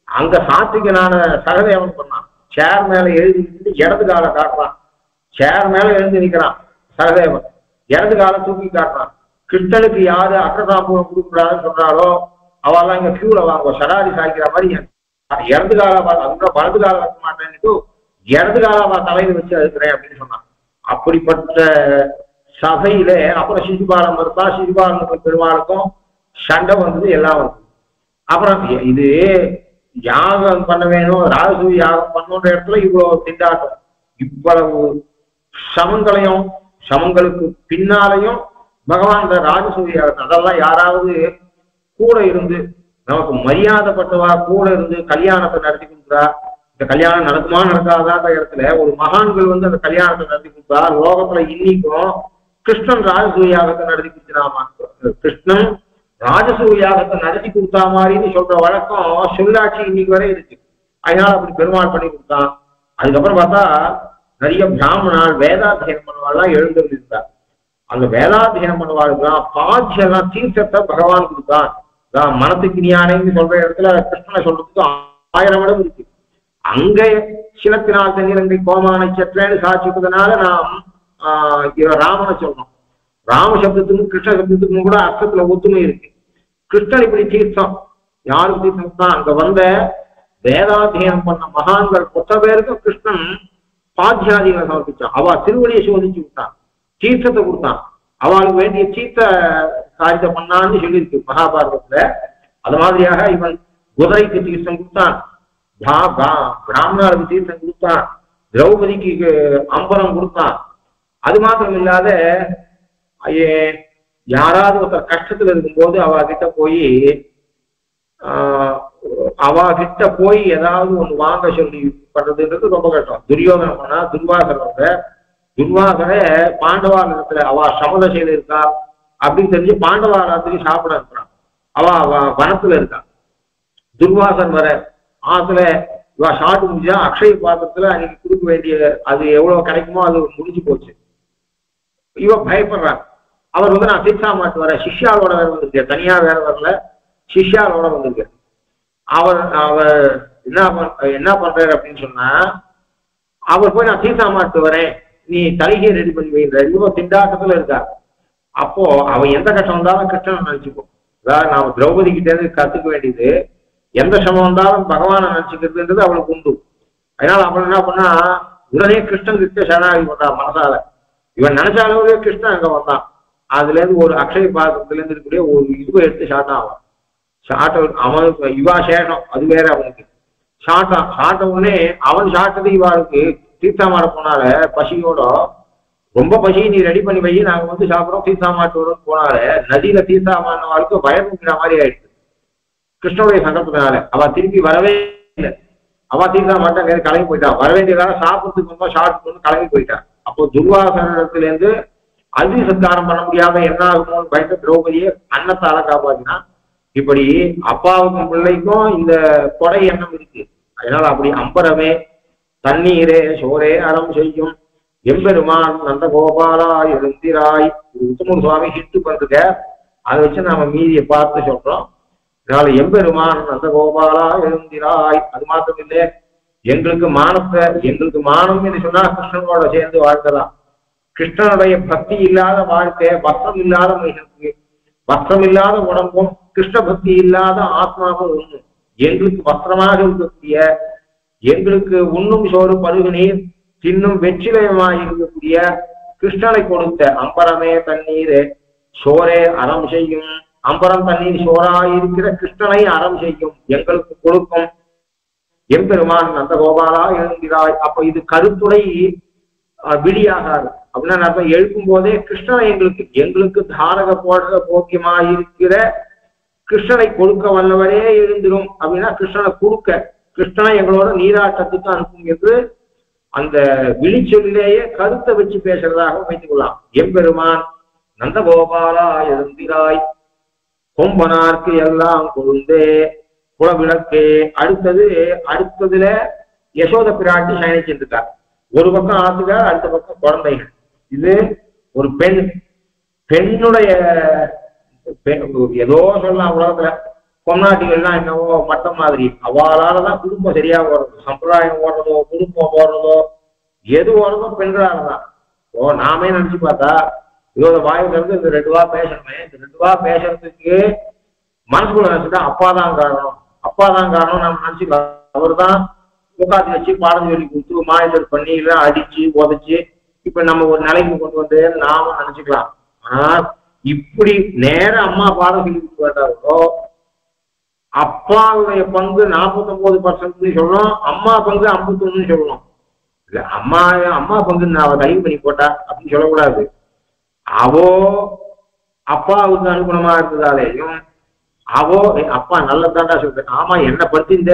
அங்க சாத்விகனான சகதேவன் பண்ணான். சேர் மேல எழுதி இடது காலை காட்டுறான். சேர் மேல எழுந்து நிக்கிறான் சகதேவன், இடது காலை தூக்கி காட்டுறான். கிருஷ்ணனுக்கு யாரு அக்கசாம்பூரம் கொடுக்கூடாதுன்னு சொல்றாரோ அவெல்லாம் இங்க கியூல வாங்குவோம், சடாரி சாய்க்கிற மாதிரி இடது காலை அதுக்குள்ள வலது காலை வைக்க மாட்டேன்னுட்டு இடது காலை தலையில வச்சு அழுக்கிறேன் அப்படின்னு சொன்னான். அப்படிப்பட்ட சபையில அப்புறம் சிசுபாலம் இருந்தா, சிசுபாலனுக்கும் பெருமாளுக்கும் சண்டை வந்தது, எல்லாம் வந்தது. அப்புறம் இது யாகம் பண்ண வேணும், ராஜசூய யாகம் பண்ணுன்ற இடத்துல இவ்வளவு திண்டாட்டம், இவ்வளவு சமங்களையும் சமங்களுக்கு பின்னாலையும் பகவான் இந்த ராஜசூய யாகம் அதெல்லாம் யாராவது கூட இருந்து நமக்கு மரியாதைப்பட்டவா கூட இருந்து கல்யாணத்தை நடத்தி கொடுக்குறா. இந்த கல்யாணம் நடக்குமா நடக்காதான்ற இடத்துல ஒரு மகான்கள் வந்து அந்த கல்யாணத்தை நடத்தி கொடுத்தா லோகத்துல இன்னைக்கும் கிருஷ்ணன் ராஜசூய யாகத்தை நடத்தி கொடுத்துடாமா, கிருஷ்ணன் ராஜசூய யாகத்தை நடத்தி கொடுத்தா மாதிரின்னு சொல்ற வழக்கம் சொல்லாட்சி இன்னைக்கு வரை இருக்கு. அதனால அப்படி பெருமாள் பண்ணி கொடுத்தான். அதுக்கப்புறம் பார்த்தா நிறைய பிராமணால் வேதாத்தியனம் பண்ணுவாள்லாம் எழுந்திருந்தார். அந்த வேதாத்தியனம் பண்ணுவாளுக்குலாம் பாத்தியெல்லாம் தீர்த்தத்தை பகவான் கொடுத்தான். மனத்துக்கு ஞானம்னு சொல்ற இடத்துல கிருஷ்ணனை சொல்றதுக்கு 1000 இடம் இருக்கு. அங்க சிலத்தினால் தென்னிலங்கை கோமானை செற்றேன்னு சாட்சிப்பதனால நாம் இவன் ராமனை சொல்றோம். ராம சப்தத்துக்கும் கிருஷ்ண சப்தத்துக்கும் கூட அர்த்தத்துல ஒத்துமை இருக்கு. கிருஷ்ணன் இப்படி தீர்த்தம் யாருக்கு தீர்த்தம் தான் அங்க வந்த வேதாத்தியனம் பண்ண மகான்கள் மொத்த பேருக்கும் கிருஷ்ணன் பாத்தியாதிகளை சமர்ப்பிச்சான். அவ திருவடியை சோதிச்சு விட்டான், தீர்த்தத்தை கொடுத்தான். அவளுக்கு வேண்டிய தீர்த்த காரியத்தை பண்ணான்னு சொல்லியிருக்கு மகாபாரதத்துல. அது மாதிரியாக இவன் குதிரைக்கு தீர்த்தம் கொடுத்தான், பிராமணருக்கு தீர்த்தம் கொடுத்தான், திரௌபதிக்கு அம்பரம் கொடுத்தான். அது மாத்திரம் இல்லாத யாராவது ஒருத்தர் கஷ்டத்துல இருக்கும்போது அவகிட்ட போய் ஏதாவது ஒண்ணு வாங்க சொல்லி பண்றதுன்றது ரொம்ப கஷ்டம். துரியோதனம் பண்ணா துர்வாசரை பாண்டவார் இடத்துல அவ சமத செய்து இருக்கா அப்படின்னு தெரிஞ்சு பாண்டவார் ராத்திரி சாப்பிட இருக்கிறான். அவ வனத்துல இருக்கா. துர்வாசன் வர ஆத்துல இவ சாப்பிட்டு முடிஞ்சா அக்ஷய பாத்திரத்துல அன்னைக்கு கொடுக்க வேண்டிய அது எவ்வளவு கிடைக்குமோ அது முடிஞ்சு போச்சு. இவ பயப்படுறான். அவர் வந்து நான் தீட்சா மாட்டு வர சிஷ்யாலோட வேற வந்திருக்கேன், தனியா வேற வரல, சிஷ்யாலோட வந்திருக்கேன். அவர் என்ன பண்றாரு அப்படின்னு சொன்னா, அவர் போய் நான் தீர்த்தா மாட்டு வரேன், நீ தலைகையை ரெடி பண்ணி வைக்கிற, இவ்வளவு திண்டாட்டத்துல இருக்கா. அப்போ அவன் எந்த கஷ்டம் வந்தாலும் கிருஷ்ணன் நினைச்சுப்போம். அதாவது நாம திரௌபதி கிட்டே இருந்து கத்துக்க வேண்டியது, எந்த சமம் வந்தாலும் பகவானை நினைச்சுக்கிறதுன்றது அவளுக்கு உண்டு. அதனால அவள் என்ன பண்ணா, உடனே கிருஷ்ணன் கிட்ட சரணாகி பண்ணா மனசால. இவன் நினைச்ச அளவுலே கிருஷ்ணன் அங்க வந்தான். அதுல இருந்து ஒரு அக்ஷய பாத்திரத்துல இருந்து இருக்கக்கூடிய ஒரு இதுவை எடுத்து ஷாட்டான். அவன் அவனுக்கு இவா சேஷம் அது வேற, அவனுக்கு ஷாட்ட உடனே அவன் ஷாட்டது இவாளுக்கு தீர்த்தாமாட போனால பசியோட ரொம்ப பசி, நீ ரெடி பண்ணி வை நாங்க வந்து சாப்பிடுறோம் தீர்த்தாமாட்டோம் போனால நதியில தீர்த்தாமானவாளுக்கு பயம் முக்கிற மாதிரி ஆயிடுச்சு கிருஷ்ணனுடைய சங்கல்பத்தினால. அவ திருப்பி வரவே இல்லை. அவ தீர்த்தாமாட்ட நேரம் கிளம்பி போயிட்டான். வர வேண்டியதால சாப்பிட்றதுக்கு ரொம்ப ஷார்ட் கிளம்பி போயிட்டான். அப்போ துர்வாசனத்துல இருந்து அதி சத்தாரம் பண்ண முடியாத என்ன ஆகுமோன்னு பயந்த திரௌபதியை அன்னத்தால காப்பாத்தினா. இப்படி அப்பாவுக்கும் பிள்ளைக்கும் இந்த கொடை எண்ணம் இருக்கு. அதனால அப்படி அம்பரமே தண்ணீரே சோரே அறம் செய்யும் எம்பெருமான் நந்த கோபாலா எழுந்திராய் உத்தமர் சுவாமி ஹிட்டு பண்றத அதை வச்சு நாம மீதியை பார்த்து சொல்றோம். அதனால எம்பெருமான் நந்த கோபாலா எழுந்திராய். அது மாத்திரம் இல்லை, எங்களுக்கு மானம் என்று சொன்னா கிருஷ்ணனோட சேர்ந்து வாழ்க்கலாம். கிருஷ்ணனுடைய பக்தி இல்லாத வாழ்க்கை, வஸ்திரம் இல்லாத மனிதனுக்கு, வஸ்திரம் இல்லாத உடம்பும் கிருஷ்ண பக்தி இல்லாத ஆத்மாவும் ஒண்ணு. எங்களுக்கு வஸ்திரமாக இருக்கக்கூடிய, எங்களுக்கு உண்ணும் சோறு பருகு நீர் தின்னும் வெற்றிலயமாக இருக்கக்கூடிய கிருஷ்ணனை கொடுத்த அம்பரமே தண்ணீர் சோரே அறம் செய்யும். அம்பரம் தண்ணீர் சோறாயிருக்கிற கிருஷ்ணனை அறம் செய்யும், எங்களுக்கு கொடுக்கும் எம்பெருமான் நந்த கோபாலா எழுந்திராய். அப்ப இது கருத்துரை விடியாகாது அப்படின்னா அர்த்தம். எழுப்பும் போதே கிருஷ்ணனை எங்களுக்கு தாரக போடுற போக்கியமாயிருக்கிற கிருஷ்ணனை கொடுக்க வல்லவரே எழுந்திரும் அப்படின்னா கிருஷ்ணனை கொடுக்க, கிருஷ்ணனை எங்களோட நீராட்டத்துக்கு அனுப்பும் என்று அந்த விழிச்சொல்லிலேயே கருத்தை வச்சு பேசுறதாக வைத்துக் கொள்ளலாம். எம்பெருமான் நந்தகோபாலா எழுந்திராய் கொம்பனார்க்கு எல்லாம் கொழுந்தே குலவிளக்கே. அடுத்ததுல யசோத பிராட்டி சயனிச்சுருக்கார். ஒரு பக்கம் ஆத்துக்கார், அடுத்த பக்கம் குழந்தைகள். இது ஒரு பெண்ணுடைய ஏதோ சொல்லலாம் உலகத்துல பொன்னாட்டிகள்லாம் என்னவோ மட்ட மாதிரி அவளாலதான் குடும்பம் சரியா ஓடுறது, சம்பிரதாயம் ஓடுறதோ குடும்பம் ஓடுறதோ எது ஓடுறதோ பெண்களாலதான். நாமே நினைச்சு பார்த்தா இதோட வாயில இருந்து இந்த 2 வா பேசணுமே, இந்த 2 வா பேசுறதுக்கு மனசுக்குள்ள நினைச்சுட்டா அப்பாதான் காரணம் நம்ம நினைச்சுக்கலாம். அவர் தான் உட்காந்து வச்சு பாடம் சொல்லி கொடுத்து மாயத்தல் பண்ணி எல்லாம் அடிச்சு உதச்சு இப்ப நம்ம ஒரு நிலைக்கு கொண்டு வந்து நாம நினைச்சுக்கலாம். ஆனா இப்படி நேர அம்மா பாடம் சொல்லி கொடுத்து வேண்டாரோ அப்பாவுடைய பங்கு 49% சொல்லணும், அம்மா பங்கு 51 சொல்லணும். இல்ல அம்மா பங்கு அவ தயவு பண்ணி போட்டா அப்படின்னு சொல்லக்கூடாது. அவோ அப்பாவுக்கு அனுகுணமா இருந்ததாலேயும் அவோ அப்பா நல்லதாண்டா சொல்றேன், ஆமா என்ன படுத்திருந்த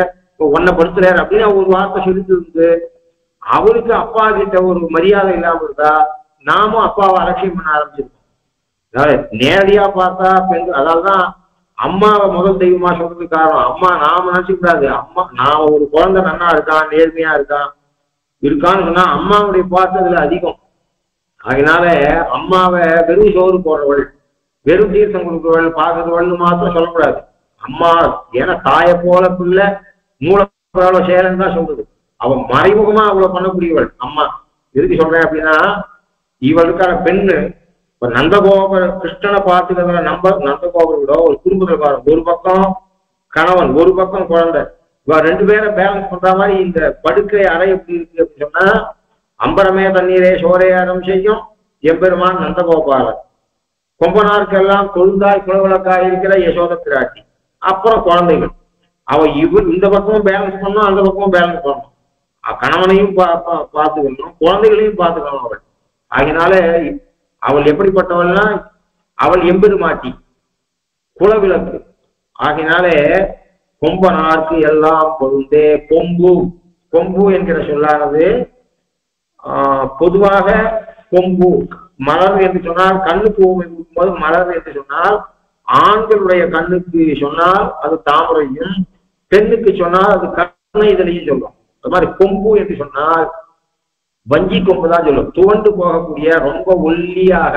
உன்னை படுத்துறாரு அப்படின்னு ஒரு வார்த்தை சொல்லிட்டு இருந்து அவருக்கு அப்பா கிட்ட ஒரு மரியாதை இல்லாம இருந்தா நாமும் அப்பாவை அலட்சியம் பண்ண ஆரம்பிச்சிருக்கோம். அதாவது நேரடியா பார்த்தா பெண்கள், அதாவதுதான் அம்மாவை முதல் தெய்வமா சொல்றதுக்கு காரணம். அம்மா நாம நினைச்சுக்க கூடாது, அம்மா நான் ஒரு குழந்தை நன்னா இருக்கான் நேர்மையா இருக்கான்னு சொன்னா அம்மாவுடைய பார்த்ததுல அதிகம். அதனால அம்மாவை வெறும் சோறு போடுறவள் வெறும் தீர்த்தம் கொடுக்குறவள் பார்க்கறவள்னு மாத்திரம் சொல்லக்கூடாது. அம்மா ஏன்னா தாயை போல பிள்ளை மூல சேலன்னு தான் சொல்றது. அவன் மறைமுகமா அவ்வளவு பண்ணக்கூடியவள் அம்மா. எதுக்கு சொல்றேன் அப்படின்னா இவளுக்கான பெண்ணு இப்ப நந்தகோபர் கிருஷ்ணனை பார்த்துக்கிறதுல நந்தகோபர் விட ஒரு குடும்பத்துல பாருங்க, ஒரு பக்கம் கணவன் ஒரு பக்கம் குழந்தை, இவ 2 பேரை பேலன்ஸ் பண்ற மாதிரி இந்த படுக்கை அறை எப்படி இருக்கு அப்படின்னு சொன்னா அம்பரமே தண்ணீரே சோரையாரம் செய்யும் எம்பெருமான் நந்தகோபாலன், கொம்பனாருக்கெல்லாம் கொழுந்தாய் குலவிளக்காய் இருக்கிற யசோத பிராட்டி, அப்புறம் குழந்தைகள். அவ இந்த பக்கமும் பேலன்ஸ் பண்ணணும் அந்த பக்கமும் பேலன்ஸ் பண்ணணும், கணவனையும் பார்த்துக்கணும் குழந்தைகளையும் பார்த்துக்கணும் அவள். அதனால அவள் எப்படிப்பட்டவள்னா அவள் எம்பெருமாட்டி குலவிளக்கு. ஆகினாலே கொம்பனார்க்கு எல்லாம் பொருந்தே. கொம்பு என்கிற சொல்லானது பொதுவாக கொம்பு மலர் என்று சொன்னால் கண்ணுக்கு ஊமை கொடுக்கும்போது மலர் என்று சொன்னால் ஆண்களுடைய கண்ணுக்கு சொன்னால் அது தாமரையும், பெண்ணுக்கு சொன்னால் அது கண்ணை இதழையும் சொல்லும். அது மாதிரி கொம்பு என்று சொன்னால் வஞ்சி கொம்பு தான் சொல்லும். துவண்டு போகக்கூடிய ரொம்ப ஒல்லியாக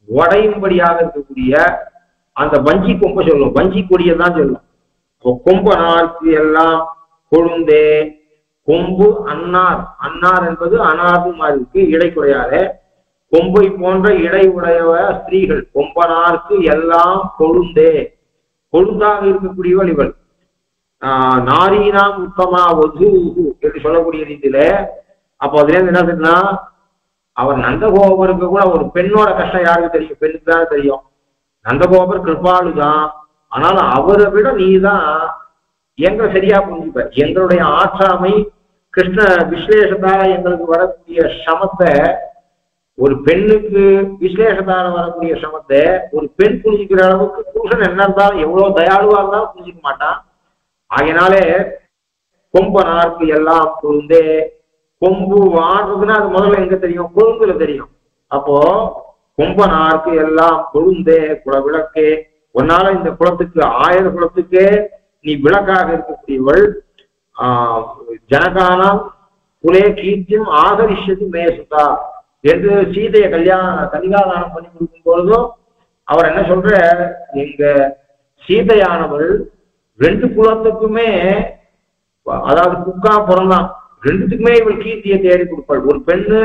உடையும்படியாக இருக்கக்கூடிய அந்த வஞ்சி கொம்பை சொல்லும், வஞ்சி கொடியை தான் சொல்லும். கொம்பனார்க்கு எல்லாம் கொழுந்தே. கொம்பு அன்னார் என்பது அனாது மாதிரி இருக்கு, இடை குறையாத கொம்பை போன்ற இடை உடையவ ஸ்திரீகள். கொம்பனார்க்கு எல்லாம் கொழுந்தே, கொழுந்தாக இருக்கக்கூடியவள் இவள். நாரீனாம் உத்தமா வது என்று சொல்லக்கூடிய ரீதியில. அப்போ அதுல இருந்து என்ன சொன்னா அவர் நந்தகோபருக்கு கூட ஒரு பெண்ணோட கஷ்டம் யாருக்கு தெரியும், பெண்ணுக்கு தான் தெரியும். நந்தகோபர் கிருபாலு தான், ஆனாலும் அவரை விட நீதான் எங்களை சரியா புரிஞ்சுப்ப. எங்களுடைய ஆற்றாமை கிருஷ்ண விஸ்லேஷத்தால எங்களுக்கு வரக்கூடிய சமத்தை, ஒரு பெண்ணுக்கு விஸ்லேஷத்தால வரக்கூடிய சமத்தை ஒரு பெண் புரிஞ்சுக்கிற அளவுக்கு புருஷன் என்ன இருந்தாலும் எவ்வளவு தயாளுவா இருந்தாலும் புரிஞ்சுக்க மாட்டான். ஆகையினாலே கொம்பனார்க்கு எல்லாம் கொழுந்தே. கொம்பு ஆடுறதுன்னா அது முதல்ல எங்க தெரியும், கொழுந்துல தெரியும். அப்போ கொம்பனார்க்கு எல்லாம் கொழுந்தே குலவிளக்கே. உன்னால இந்த குலத்துக்கு 1000 குலத்துக்கே நீ விளக்காக இருக்கக்கூடியவள். ஜனகானாம் குலே கீர்த்தியும் ஆகரிஷது மேசுதா என்று சீதையை கலிகாதானம் பண்ணி கொடுக்கும் பொழுதும் அவர் என்ன சொல்ற, எங்க சீதையானவள் 2 குலத்துக்குமே, அதாவது புக்கா பிறந்தான் 2த்துக்குமே இவள் கீர்த்தியை தேடி கொடுப்பாள். ஒரு பெண்ணு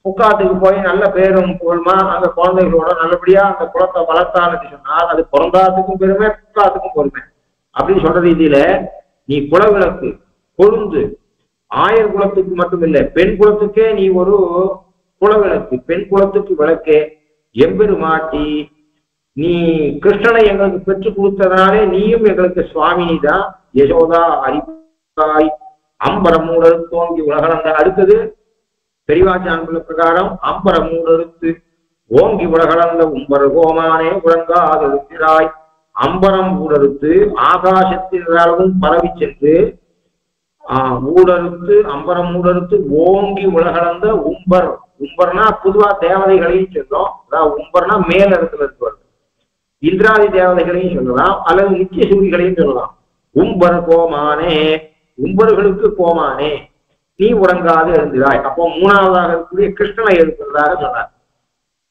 புக்காத்துக்கு போய் நல்ல பேரும் போல்மா அந்த குழந்தைகளோட நல்லபடியா அந்த குலத்தை வளர்த்தான்னு சொன்னால் அது பிறந்தாத்துக்கும் பெருமை புக்காத்துக்கும் பொறுமை அப்படின்னு சொல்ற ரீதியில நீ குலவிளக்கு கொழுந்து 1000 குலத்துக்கு மட்டும் இல்லை, பெண் குலத்துக்கே நீ ஒரு குலவிளக்கு, பெண் குலத்துக்கு விளக்கே. எம்பெருமாட்டி நீ கிருஷ்ணனை எங்களுக்கு பெற்று கொடுத்ததுனாலே நீயும் எங்களுக்கு சுவாமினி தான். யசோதா அரிதாய் அம்பரமூடல் தோங்கி உலகளந்த. அடுத்தது பெரிவாச்சான்குல பிரகாரம் அம்பரமூடெடுத்து ஓங்கி உலகளந்த உம்பர் கோமானே உறங்காதிராய். அம்பரம் ஊடறுத்து ஆகாசத்தின் அளவும் பரவி சென்று ஊடறுத்து அம்பரம் ஊடறுத்து ஓங்கி உலகளந்த உம்பர். உம்பர்னா பொதுவா தேவதைகளையும் சொல்லும், அதாவது உம்பர்னா மேல் இடத்துல இருக்கிறது, இந்திராதி தேவதைகளையும் சொல்லலாம் அல்லது நித்திய சூரிகளையும் சொல்லலாம். உம்பர் கோமானே, உம்பர்களுக்கு கோமானே நீ உறங்காது எழுந்திராய். அப்போ 3வதாக இருக்கக்கூடிய கிருஷ்ணனை எழுப்புறதாக சொன்னார்.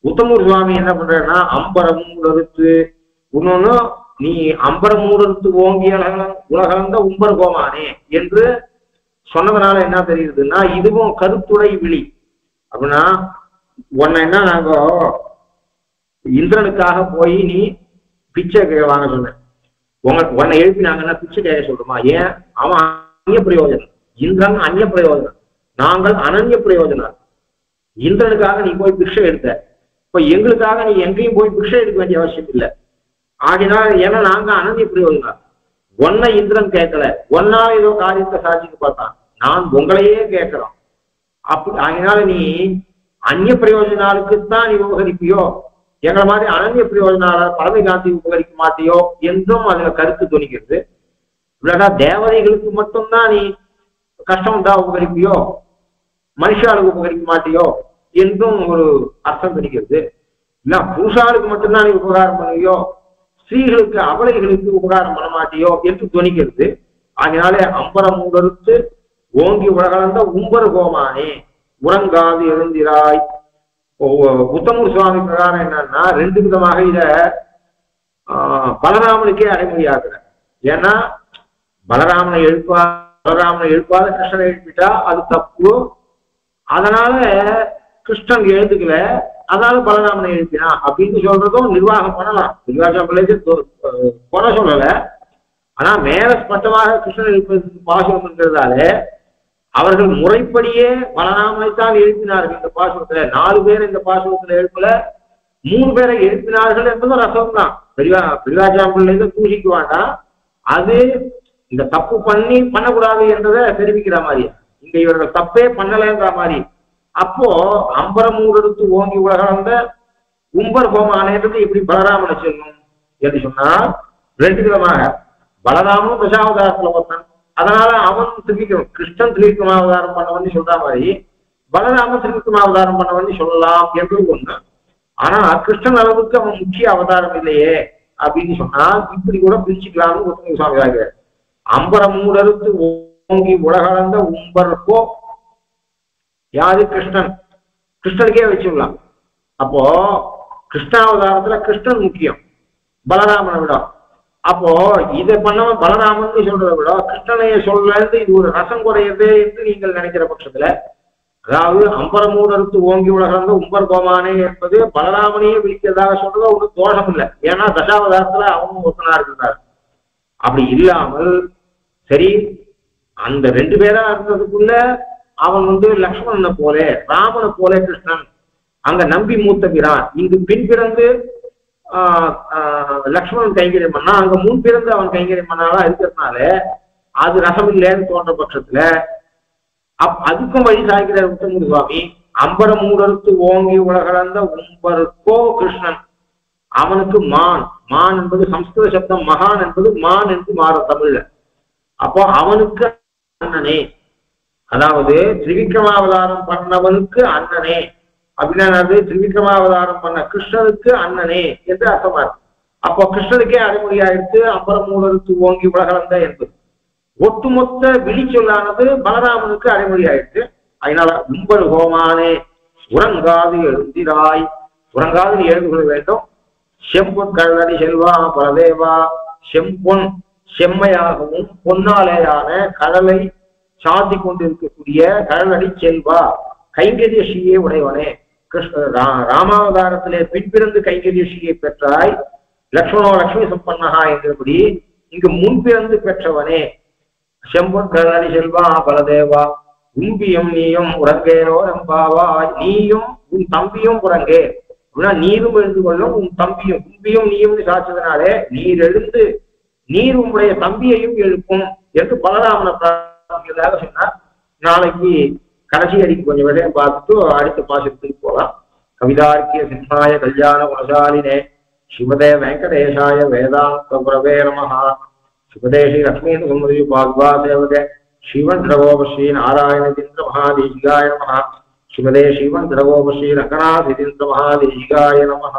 உத்தமூர் சுவாமி என்ன பண்றேன்னா அம்பரமூடறுத்து இன்னொன்னு நீ அம்பரமூடறுத்து ஓங்கி உலகளந்த உம்பர் கோமானே என்று சொன்னதுனால என்ன தெரியுதுன்னா இதுவும் கருத்துடை விழி. அப்படின்னா உன்னை என்ன நாங்க இந்திரனுக்காக போய் நீ பிச்சை வாங்க சொன்னேன், உன்னை எழுப்பி நாங்கன்னா பிச்சை கேட்க சொல்றோமா? ஏன்? அவன் அந்நிய பிரயோஜனம், இந்திரன் அந்நிய பிரயோஜனம், நாங்கள் அனன்ய பிரயோஜனம். இந்திரனுக்காக நீ போய் பிக்ஷை எடுத்த, இப்ப எங்களுக்காக நீ எங்கேயும் போய் பிக்ஷை எடுக்க வேண்டிய அவசியம் இல்லை. ஆகினால் ஏன்னா நாங்க அனன்ய பிரயோஜனம். ஒன்ன இந்திரன் கேட்கல, ஒன்னால ஏதோ காரியத்தை சாட்சிக்கு பார்த்தான், நான் உங்களையே கேட்கிறோம். அப்படி ஆகினால நீ அந்நிய பிரயோஜனாலுக்குத்தான் நீ உபகரிப்பியோ, எங்களை மாதிரி அனன்ய பிரயோஜனால பழமை காந்தி உபகரிக்க மாட்டியோ என்றும் அதுல கருத்து துணிக்கிறது. இல்லைன்னா தேவதைகளுக்கு மட்டும்தான் நீ கஷ்டம் தான் உபகரிப்பியோ, மனுஷாளுக்கு உபகரிக்க மாட்டியோ என்றும் ஒரு அர்த்தம் துணிக்கிறது. இல்ல புருஷாளுக்கு மட்டும்தான் நீ உபகாரம் பண்ணுவியோ, ஸ்திரீகளுக்கு அவளைகளுக்கு உபகாரம் பண்ண மாட்டியோ என்று துணிக்கிறது. ஆகினாலே அம்பரமூடறுத்து ஓங்கி உலகளந்த உம்பர் கோமானே உறங்காது எழுந்திராய். உத்தமூர் சுவாமி பிரகாரம் என்னன்னா ரெண்டு விதமாக இத பலராமனுக்கே அடைமொழியாக்குற. ஏன்னா பலராமனை எழுப்பாத கிருஷ்ணனை எழுப்பிட்டா அது தப்பு. அதனால கிருஷ்ணன் எழுந்துக்கல, அதனால பலராமனை எழுப்பினா அப்படின்னு சொல்றதும் நிர்வாகம் பண்ணலாம். நிர்வாகம் குறை சொல்லல. ஆனா மேல ஸ்பஷ்டமாக கிருஷ்ணன் எழுப்பதற்கு பாசுரம் இருக்கிறதால அவர்கள் முறைப்படியே பலராமனைத்தான் எழுப்பினார்கள். இந்த பாசுரத்துல 4 பேர் இந்த பாசுரத்துல எழுப்பல, 3 பேரை எழுப்பினார்கள் என்பதும் ரசம் தான். பெரியாச்சாம்பிள்ளைந்து பூசிக்க வேண்டாம். அது இந்த தப்பு பண்ணக்கூடாது என்றதை தெரிவிக்கிற மாதிரி, இங்க இவர்கள் தப்பே பண்ணலைன்ற மாதிரி. அப்போ அம்பரமூடறுத்து ஓங்கி உலகளந்த உம்பர் கோமானேன்றது இப்படி பலராமனை சொல்லும் என்று சொன்னால் 2 விதமாக. பலராமனும் தசாவதாரத்துல ஒருத்தன், அதனால அவன் திருவிக்ரம், கிருஷ்ணன் திருவிக்ரமாவதாரம் பண்ணவன்னு சொல்ற மாதிரி பலராமன் திருவிக்ரமாவதாரம் பண்ணவன்னு சொல்லலாம் என்று ஒண்ணு. ஆனா கிருஷ்ணன் அளவுக்கு அவன் முக்கிய அவதாரம் இல்லையே அப்படின்னு சொன்னால் இப்படி கூட பிரிச்சுக்கலாம்னு உத்தம சுவாமி ஆகிறார். அம்பரமூடறுத்து ஓங்கி உலகளந்த உம்பர்கோ யாரு? கிருஷ்ணன். கிருஷ்ணனுக்கே வச்சுக்கலாம். அப்போ கிருஷ்ணாவதாரத்துல கிருஷ்ணன் முக்கியம் பலராமனை விட. அப்போ இதை பண்ணவன் பலராமன் சொல்றதை விட கிருஷ்ணனைய சொல்லு இது ஒரு ரசம் குறையது என்று நீங்கள் நினைக்கிற பட்சத்துல, அதாவது அம்பரமூடறுத்து ஓங்கி உலகளந்த உம்பர் கோமானே என்பது பலராமனையே விழிக்கிறதாக சொல்றதோ ஒன்றும் தோஷம் இல்லை. ஏன்னா தசாவதாரத்துல அவனும் ஒருத்தனா இருக்கிறார். அப்படி இல்லாமல் சரி அந்த 2 பேரா இருந்ததுக்குள்ள அவன் லக்ஷ்மணனை போல ராமனை போல கிருஷ்ணன் அங்க நம்பி மூத்த பிரான், இங்கு பின் பிறந்து லக்ஷ்மணன் கைங்கரியம் பண்ணா, அங்க முன் பிறந்து அவன் கைங்கரியம் பண்ணாலா இருக்கிறதுனால அது ரசம் இல்லைன்னு தோன்ற பட்சத்துல அதுக்கும் வழி சாய்க்கிறார் உத்தமூர் சுவாமி. அம்பரமூடறுத்து ஓங்கி உலகளந்த உம்பருக்கோ கிருஷ்ணன், அவனுக்கு மான். மான் என்பது சம்ஸ்கிருத சப்தம், மகான் என்பது மான் என்று மாறும் தமிழ்ல. அப்போ அவனுக்கு அண்ணனே, அதாவது திரிவிக்ரமாவதாரம் பண்ணவனுக்கு அண்ணனே அப்படின்னா திரிவிக்ரமாவதாரம் பண்ண கிருஷ்ணனுக்கு அண்ணனே என்று அர்த்தமா இருக்கு. அப்போ கிருஷ்ணனுக்கே அடைமொழியாயிடுத்து அம்பரமூடறுத்து ஓங்கி உலகளந்த என்பது. ஒட்டுமொத்த விழிச்சொல்லானது பலராமனுக்கு அடைமொழியாயிடுச்சு. அதனால உம்பர் கோமானே உறங்காது எழுந்திராய், உறங்காது எழுந்து கொள்ள வேண்டும். செம்பொன் கழலடி செல்வா பலதேவா, செம்பொன் செம்மையாகவும் பொன்னாலேயான கடலை சாத்தி கொண்டிருக்கக்கூடிய கழலடி செல்வா, கைங்கரிய ஸ்ரீயை உடையவனே. ராமாவதாரத்திலே பின்பிறந்து கைங்கரிய ஸ்ரீயை பெற்றாய், லக்ஷ்மணோ லக்ஷ்மி சம்பன்னகா என்றபடி இங்கு முன்பிறந்து பெற்றவனே. செம்பொன் கழலடி செல்வா பலதேவா, உம்பியும் நீயும் உறங்கேரோ நம்பாவா, நீயும் உன் தம்பியும் உறங்கே அப்படின்னா நீரும் எழுந்து கொள்ளும் உன் தம்பியும், உம்பியும் நீயும் சாட்சதனாலே நீர் எழுந்து நீர் உங்களுடைய தம்பியையும் எழுப்பும் என்று பலராமனை பிரார்த்திக்கிறதாக சொன்னார். நாளைக்கு கடைசி அடிக்கு கொஞ்சம் விஷயம் பார்த்துட்டு அடுத்த பாசத்துக்கு போகலாம். கவிதார்க்கிய சிம்ஹாய கல்யாண குணசாலினே ஸ்ரீமதே வெங்கடேஷாய வேதாந்த குரவே நமஹ. ஸ்ரீமதே ஸ்ரீ லக்ஷ்மீ சுமதி பாக்வா சேவகே ஸ்ரீவன் திரவோபஸ்ரீ நாராயணதீந்திர மகாதேசிகாய நமஹ. ஸ்ரீமதே ஸ்ரீவன் திரவோபஸ்ரீ ரங்கநாதீந்திர மகாதேசிகாய நமஹ.